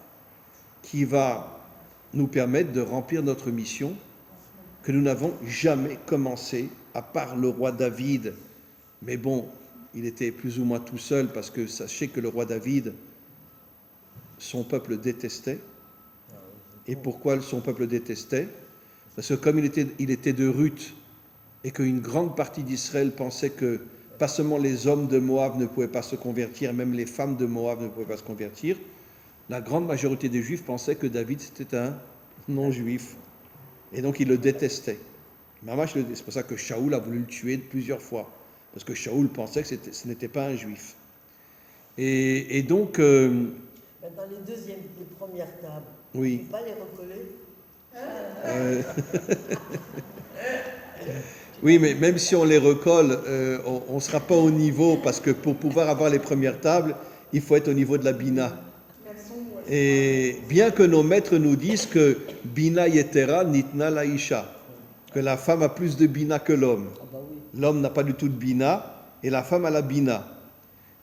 qui va nous permettre de remplir notre mission que nous n'avons jamais commencé, à part le roi David. Mais bon, il était plus ou moins tout seul, parce que sachez que le roi David, son peuple détestait. Et pourquoi son peuple détestait? Parce que comme il était de Ruth, et qu'une grande partie d'Israël pensait que pas seulement les hommes de Moab ne pouvaient pas se convertir, même les femmes de Moab ne pouvaient pas se convertir, la grande majorité des Juifs pensaient que David c'était un non-juif. Et donc ils le détestaient. C'est pour ça que Shaoul a voulu le tuer plusieurs fois. Parce que Shaoul pensait que ce n'était pas un juif. Et donc... Dans les premières tables, oui. il ne faut pas les recoller. Oui, mais même si on les recolle, on ne sera pas au niveau, parce que pour pouvoir avoir les premières tables, il faut être au niveau de la Bina. Et bien que nos maîtres nous disent que Bina Yetera Nitna Laisha, que la femme a plus de Bina que l'homme. Ah bah oui. L'homme n'a pas du tout de Bina et la femme a la Bina.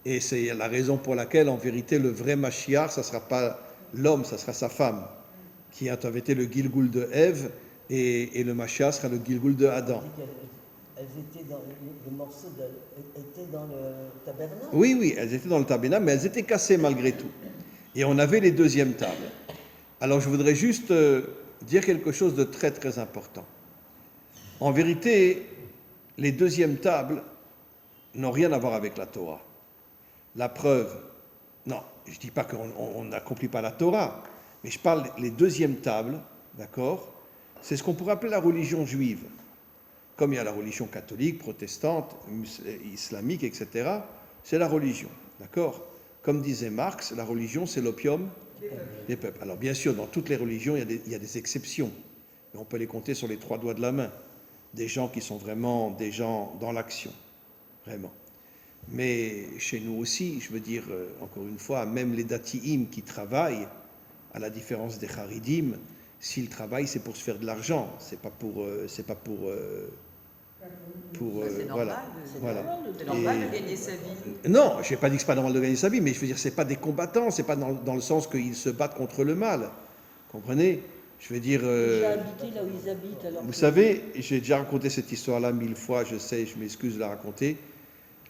Et c'est la raison pour laquelle, en vérité, le vrai Mashiach, ça ne sera pas l'homme, ça sera sa femme, qui a été le Gilgul de Ève, et le Mashiach sera le Gilgul de Adam. Elles étaient dans le morceau étaient dans le tabernacle. Oui, oui, elles étaient dans le tabernacle, mais elles étaient cassées malgré tout. Et on avait les deuxièmes tables. Alors je voudrais juste dire quelque chose de très très important. En vérité, les deuxièmes tables n'ont rien à voir avec la Torah. La preuve, non, je ne dis pas qu'on n'accomplit pas la Torah, mais je parle les deuxièmes tables, d'accord? C'est ce qu'on pourrait appeler la religion juive. Comme il y a la religion catholique, protestante, islamique, etc., c'est la religion, d'accord? Comme disait Marx, la religion, c'est l'opium des peuples. Alors bien sûr, dans toutes les religions, il y a des exceptions, mais on peut les compter sur les 3 doigts de la main. Des gens qui sont vraiment des gens dans l'action, vraiment. Mais chez nous aussi, je veux dire, encore une fois, même les dati'im qui travaillent, à la différence des charidim, s'ils travaillent, c'est pour se faire de l'argent, c'est pas pour C'est normal, voilà. Voilà. c'est normal de gagner sa vie. Non, je n'ai pas dit que c'est pas normal de gagner sa vie, mais je veux dire, c'est pas des combattants, c'est pas dans le sens qu'ils se battent contre le mal. Comprenez? Je veux dire. J'ai habité là où ils habitent. Alors Vous que- savez, j'ai déjà raconté cette histoire-là 1000 fois, je sais, je m'excuse de la raconter.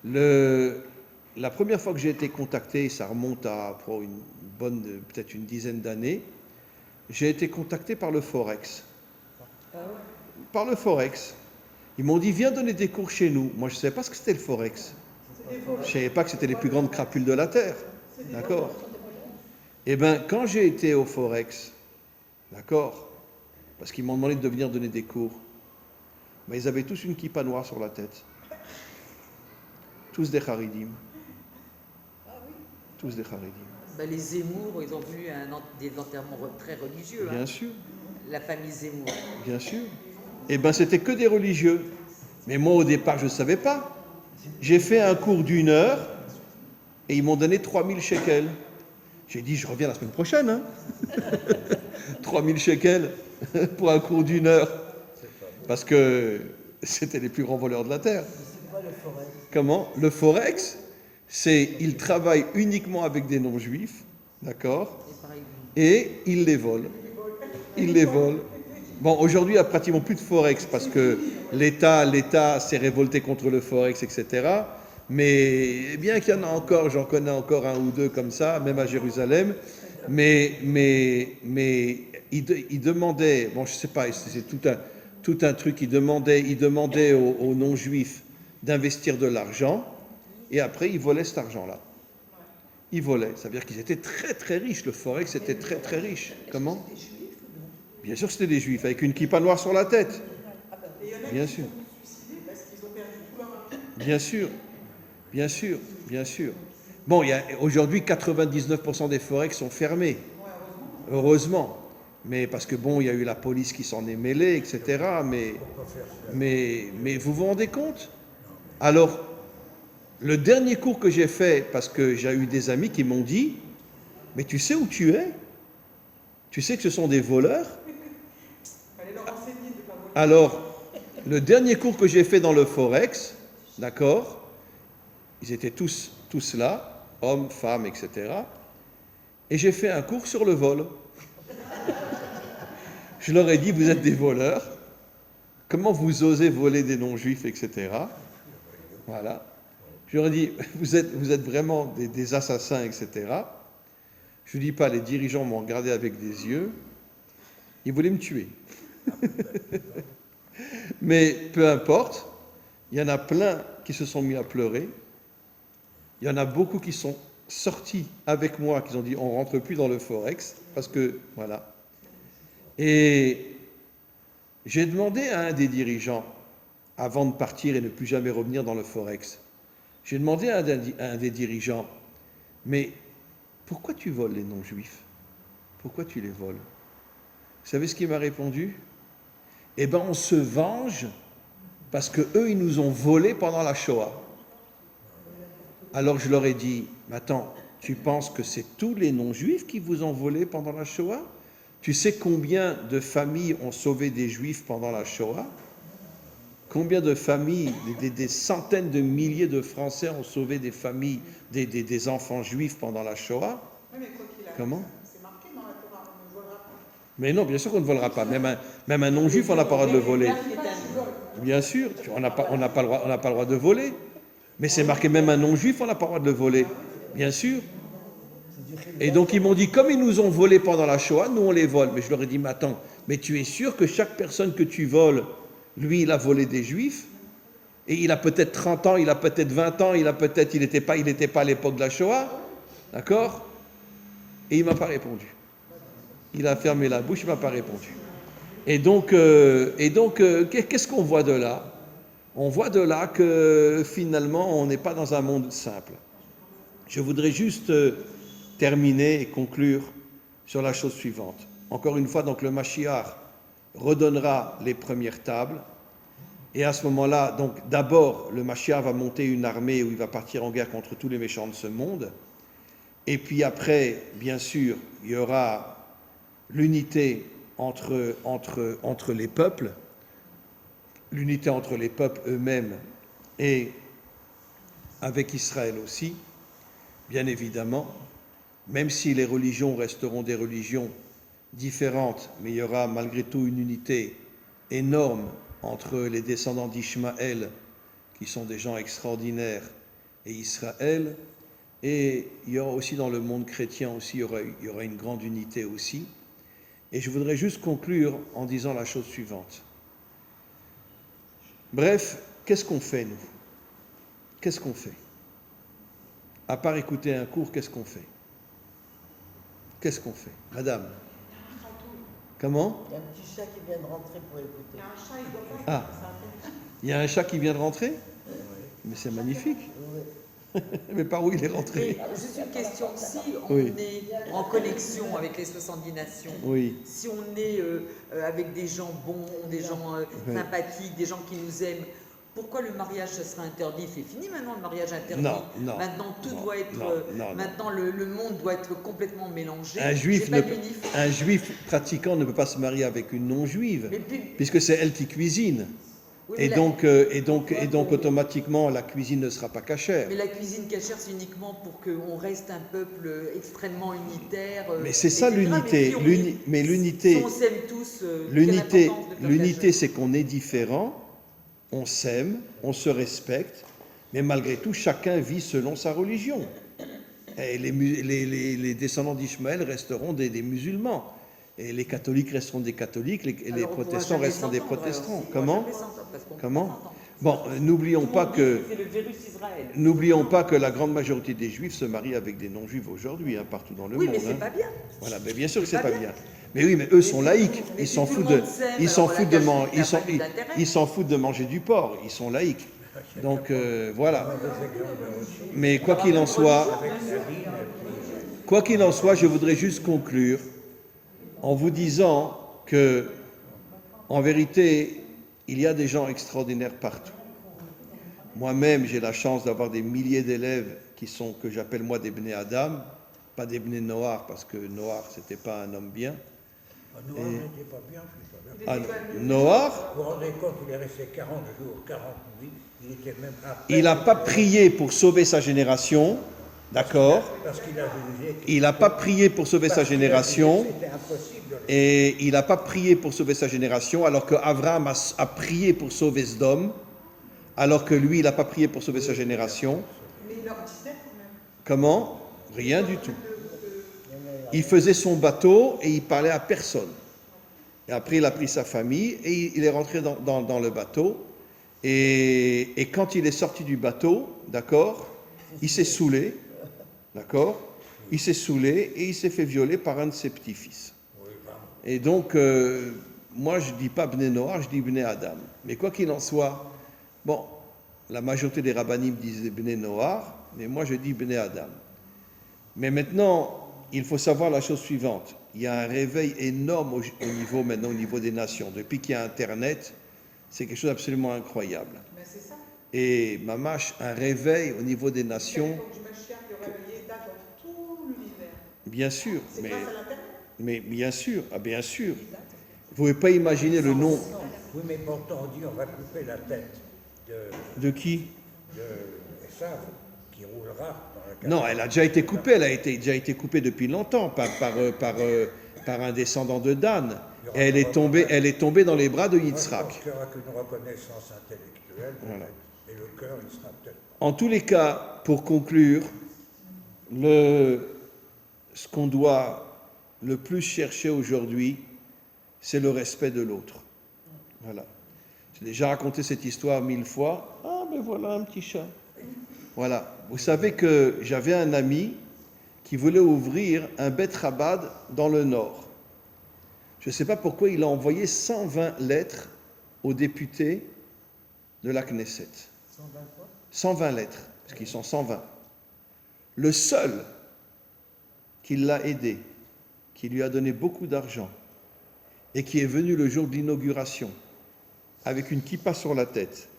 La première fois que j'ai été contacté, ça remonte à peut-être une dizaine d'années, j'ai été contacté par le Forex. Par le Forex. Ils m'ont dit, viens donner des cours chez nous. Moi, je ne savais pas ce que c'était le Forex. Je ne savais pas que c'était les plus grandes crapules de la Terre. D'accord? Eh bien, quand j'ai été au Forex, d'accord, parce qu'ils m'ont demandé de venir donner des cours, ben, ils avaient tous une kippa noire sur la tête. Tous des charidim. Tous des charidim. Bah, les Zemmour, ils ont vu des enterrements très religieux. Bien Hein. sûr, La famille Zemmour. bien sûr. Eh bien, c'était que des religieux. Mais moi, au départ, je ne savais pas. J'ai fait un cours d'1 heure et ils m'ont donné 3000 shekels. J'ai dit, je reviens la semaine prochaine. Hein. 3000 shekels pour un cours d'1 heure. Parce que c'était les plus grands voleurs de la Terre. C'est quoi le forêt? Comment? Le Forex, ils travaillent uniquement avec des non-juifs, d'accord? Et ils les volent. Ils les volent. Bon, aujourd'hui, il n'y a pratiquement plus de Forex parce que l'État s'est révolté contre le Forex, etc. Mais bien qu'il y en a encore, j'en connais encore 1 ou 2 comme ça, même à Jérusalem. Mais ils demandaient, bon, je ne sais pas, c'est tout un truc, ils demandaient aux non-juifs d'investir de l'argent, et après, ils volaient cet argent-là. Ils volaient. Ça veut dire qu'ils étaient très, très riches. Le Forex était très, très riche. Comment? Bien sûr que c'était des juifs, avec une kippa noire sur la tête. Bien sûr. Bien sûr. Bien sûr. Bien sûr. Bon, aujourd'hui, 99% des Forex sont fermés. Heureusement. Mais parce que, bon, il y a eu la police qui s'en est mêlée, etc. Mais vous vous rendez compte? Alors, le dernier cours que j'ai fait, parce que j'ai eu des amis qui m'ont dit, mais tu sais où tu es? Tu sais que ce sont des voleurs? Alors, le dernier cours que j'ai fait dans le Forex, d'accord, ils étaient tous là, hommes, femmes, etc. Et j'ai fait un cours sur le vol. Je leur ai dit, vous êtes des voleurs, comment vous osez voler des non-juifs, etc. Voilà. Je leur ai dit, vous êtes vraiment des assassins, etc. Je ne dis pas, les dirigeants m'ont regardé avec des yeux, ils voulaient me tuer. Mais peu importe, il y en a plein qui se sont mis à pleurer, il y en a beaucoup qui sont sortis avec moi, qui ont dit, on ne rentre plus dans le Forex, parce que, voilà. Et j'ai demandé à un des dirigeants, avant de partir et ne plus jamais revenir dans le Forex, j'ai demandé à un des dirigeants, mais pourquoi tu voles les non-juifs? Pourquoi tu les voles? Vous savez ce qu'il m'a répondu? Eh bien, on se venge parce qu'eux, ils nous ont volés pendant la Shoah. Alors je leur ai dit, mais attends, Tu penses que c'est tous les non-juifs qui vous ont volé pendant la Shoah? Tu sais combien de familles ont sauvé des juifs pendant la Shoah? Combien de familles, des centaines de milliers de Français ont sauvé des familles, des enfants juifs pendant la Shoah? Oui, mais quoi qu'il arrive, Comment? c'est marqué dans la Torah, on ne volera pas. Mais non, bien sûr qu'on ne volera pas. Même un non-juif, on n'a pas le droit de le voler. Bien sûr, on n'a pas le droit de voler. Mais c'est marqué même un non-juif, on n'a pas le droit de le voler. Bien sûr. Et donc ils m'ont dit, comme ils nous ont volé pendant la Shoah, nous on les vole. Mais je leur ai dit, mais attends, mais tu es sûr que chaque personne que tu voles, lui, il a volé des juifs? Et il a peut-être 30 ans, il a peut-être 20 ans, il n'était pas à l'époque de la Shoah. D'accord? Et il ne m'a pas répondu. Il a fermé la bouche, il ne m'a pas répondu. Et donc, qu'est-ce qu'on voit de là? On voit de là que finalement, on n'est pas dans un monde simple. Je voudrais juste terminer et conclure sur la chose suivante. Encore une fois, donc le Mashiach redonnera les premières tables. Et à ce moment-là, donc d'abord, le Mashiach va monter une armée où il va partir en guerre contre tous les méchants de ce monde. Et puis après, bien sûr, il y aura l'unité entre les peuples, l'unité entre les peuples eux-mêmes et avec Israël aussi, bien évidemment, même si les religions resteront des religions différentes, mais il y aura malgré tout une unité énorme entre les descendants d'Ishmaël, qui sont des gens extraordinaires, et Israël. Et il y aura aussi dans le monde chrétien aussi, il y aura une grande unité aussi. Et je voudrais juste conclure en disant la chose suivante. Bref, qu'est-ce qu'on fait, nous? Qu'est-ce qu'on fait? À part écouter un cours, qu'est-ce qu'on fait? Qu'est-ce qu'on fait? Madame? Comment? Il y a un petit chat qui vient de rentrer pour écouter. Il y a un chat, il doit faire Ah, il y a un chat qui vient de rentrer? Mais c'est magnifique. Mais par où il est rentré? Juste une question, si on Oui. est en connexion avec les 70 nations, Oui. si on est avec des gens bons, des gens sympathiques, des gens qui nous aiment, pourquoi le mariage ça sera interdit? C'est fini maintenant le mariage interdit. Non, non, maintenant tout non, doit être. non. Maintenant le monde doit être complètement mélangé. Un juif, C'est pas l'unif- un juif pratiquant ne peut pas se marier avec une non-juive, Mais puis- puisque c'est elle qui cuisine. Oui, Et mais donc, automatiquement, la cuisine ne sera pas cachère. Mais la cuisine cachère, c'est uniquement pour qu'on reste un peuple extrêmement unitaire. Mais c'est ça etc. l'unité. Mais L'unité, si on s'aime tous, l'unité, quelle importance de faire l'unité, cachère c'est qu'on est différent, on s'aime, on se respecte, mais malgré tout, chacun vit selon sa religion. Et les descendants d'Ishmaël resteront des musulmans. Et les catholiques resteront des catholiques, les Alors, on pourra protestants jamais resteront des s'entendre, protestants. alors, si, Comment? on pourra jamais s'entendre, parce qu'on Comment? pourra s'entendre. Bon, n'oublions pas que C'est le virus Israël. n'oublions pas que la grande majorité des juifs se marient avec des non-juifs aujourd'hui, hein, partout dans le Oui, monde. mais c'est hein. pas bien. Voilà, mais bien sûr que C'est c'est pas pas bien. bien. Mais oui, mais eux sont laïcs. Mais Ils si s'en tout le foutent de, monde s'aime, ils s'en alors foutent la de manger, cachette n'a pas eu d'intérêt. ils s'en foutent de manger du porc. Ils sont laïcs. Donc voilà. Mais quoi qu'il en soit, je voudrais juste conclure en vous disant que, en vérité, il y a des gens extraordinaires partout. Moi-même, j'ai la chance d'avoir des milliers d'élèves que j'appelle moi des Bnei Adam, pas des Bnei Noach, parce que Noach, c'était pas un homme bien. Noir n'était pas bien, je suis pas bien. Ah, Noach, Vous vous rendez compte, il est resté 40 jours, 40 nuits, il était même après. il n'a pas prié pour sauver sa génération, d'accord? Parce qu'il a jugé Il n'a pas prié pour sauver sa génération. c'était impossible de le Et il n'a pas prié pour sauver sa génération, alors qu'Abraham a prié pour sauver Sodome, alors que lui, il n'a pas prié pour sauver sa génération. Mais il leur disait quand même. Comment? Rien du tout. Il faisait son bateau et il parlait à personne. Et après, il a pris sa famille et il est rentré dans le bateau. Et quand il est sorti du bateau, d'accord, il s'est saoulé, d'accord, il s'est saoulé et il s'est fait violer par un de ses petits-fils. Et donc, moi, je ne dis pas Bnei Noach, je dis Bnei Adam. Mais quoi qu'il en soit, bon, la majorité des rabbinim disent Bnei Noach, mais moi, je dis Bnei Adam. Mais maintenant, il faut savoir la chose suivante. Il y a un réveil énorme au niveau des nations. Depuis qu'il y a Internet, c'est quelque chose d'absolument incroyable. Mais c'est ça. Et Mamash, un réveil au niveau des nations. L'époque du Mashiach, le réveillé date dans tous Bien sûr, C'est mais, grâce à l'Internet. mais bien sûr, ah bien sûr. Vous ne pouvez pas imaginer le nom Oui, mais pourtant on dit on va couper la tête de qui? de Esav, qui roulera dans le Non, elle a déjà été coupée, elle a déjà été coupée depuis longtemps par un descendant de Dan. Et elle est tombée dans les bras de Moi, je pense Yitzhak. qu'il y aura qu'une reconnaissance intellectuelle, Voilà. et le cœur, il sera peut-être. En tous les cas, pour conclure, ce qu'on doit le plus chercher aujourd'hui, c'est le respect de l'autre. Voilà. J'ai déjà raconté cette histoire 1000 fois. Ah, mais voilà un petit chat. Voilà. Vous savez que j'avais un ami qui voulait ouvrir un Bet Chabad dans le Nord. Je ne sais pas pourquoi il a envoyé 120 lettres aux députés de la Knesset. 120 lettres, parce qu'ils sont 120. Le seul qui l'a aidé, qui lui a donné beaucoup d'argent, et qui est venu le jour de l'inauguration, avec une kippa sur la tête,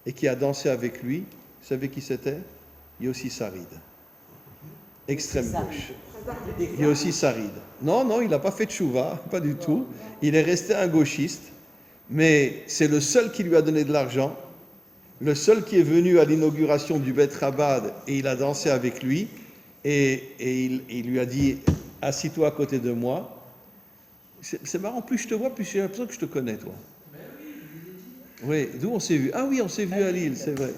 et qui a dansé avec lui, vous savez qui c'était? Yossi Sarid. Extrême gauche. Yossi Sarid. Non, il n'a pas fait de chouva, pas du tout. Il est resté un gauchiste, mais c'est le seul qui lui a donné de l'argent, le seul qui est venu à l'inauguration du Bet Chabad, et il a dansé avec lui, et il lui a dit « Assis-toi à côté de moi ». C'est marrant, plus je te vois, plus j'ai l'impression que je te connais, toi. Oui, d'où on s'est vu? Ah oui, on s'est vu à Lille, c'est vrai.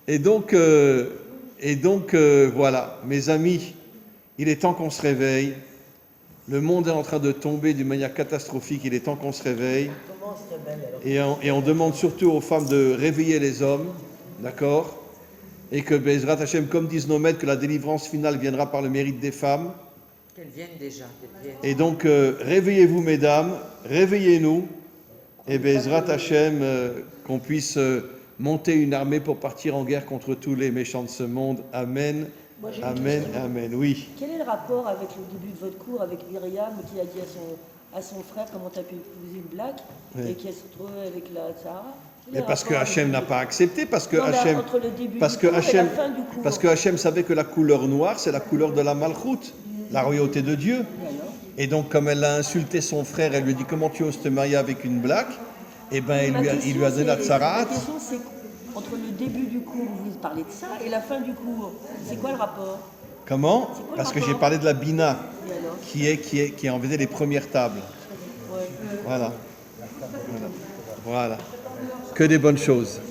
Et donc, voilà, mes amis, il est temps qu'on se réveille. Le monde est en train de tomber d'une manière catastrophique, il est temps qu'on se réveille. Comment on se réveille alors? Et on demande surtout aux femmes de réveiller les hommes, d'accord? Et que Bezrat Hashem, comme disent nos maîtres, que la délivrance finale viendra par le mérite des femmes. Qu'elles viennent déjà. Qu'elles viennent. Et donc, réveillez-vous, mesdames, réveillez-nous, et Bezrat Hashem, qu'on puisse monter une armée pour partir en guerre contre tous les méchants de ce monde. Amen, Moi, j'ai une amen, question. amen. Oui. Quel est le rapport avec le début de votre cours, avec Myriam qui a dit à son frère comment tu as pu épouser une black Oui. et qui se retrouvée avec la Sarah? Mais parce que Hachem n'a pas accepté, parce que Non, mais Hachem, entre le début parce du que cours et Hachem, la fin du cours. parce que Hachem savait que la couleur noire, c'est la couleur de la malchoute, la royauté de Dieu. Et alors Et donc, comme elle a insulté son frère, elle lui a dit comment tu oses te marier avec une black, et ben Ma il lui question, a donné la c'est- tsarat. La question, c'est entre le début du cours où vous parlez de ça et la fin du cours, c'est quoi le rapport? Comment? C'est quoi le Parce que j'ai rapport? parlé de la bina, Et alors qui a enlevé les premières tables. Ouais. Voilà. Voilà. Que des bonnes choses.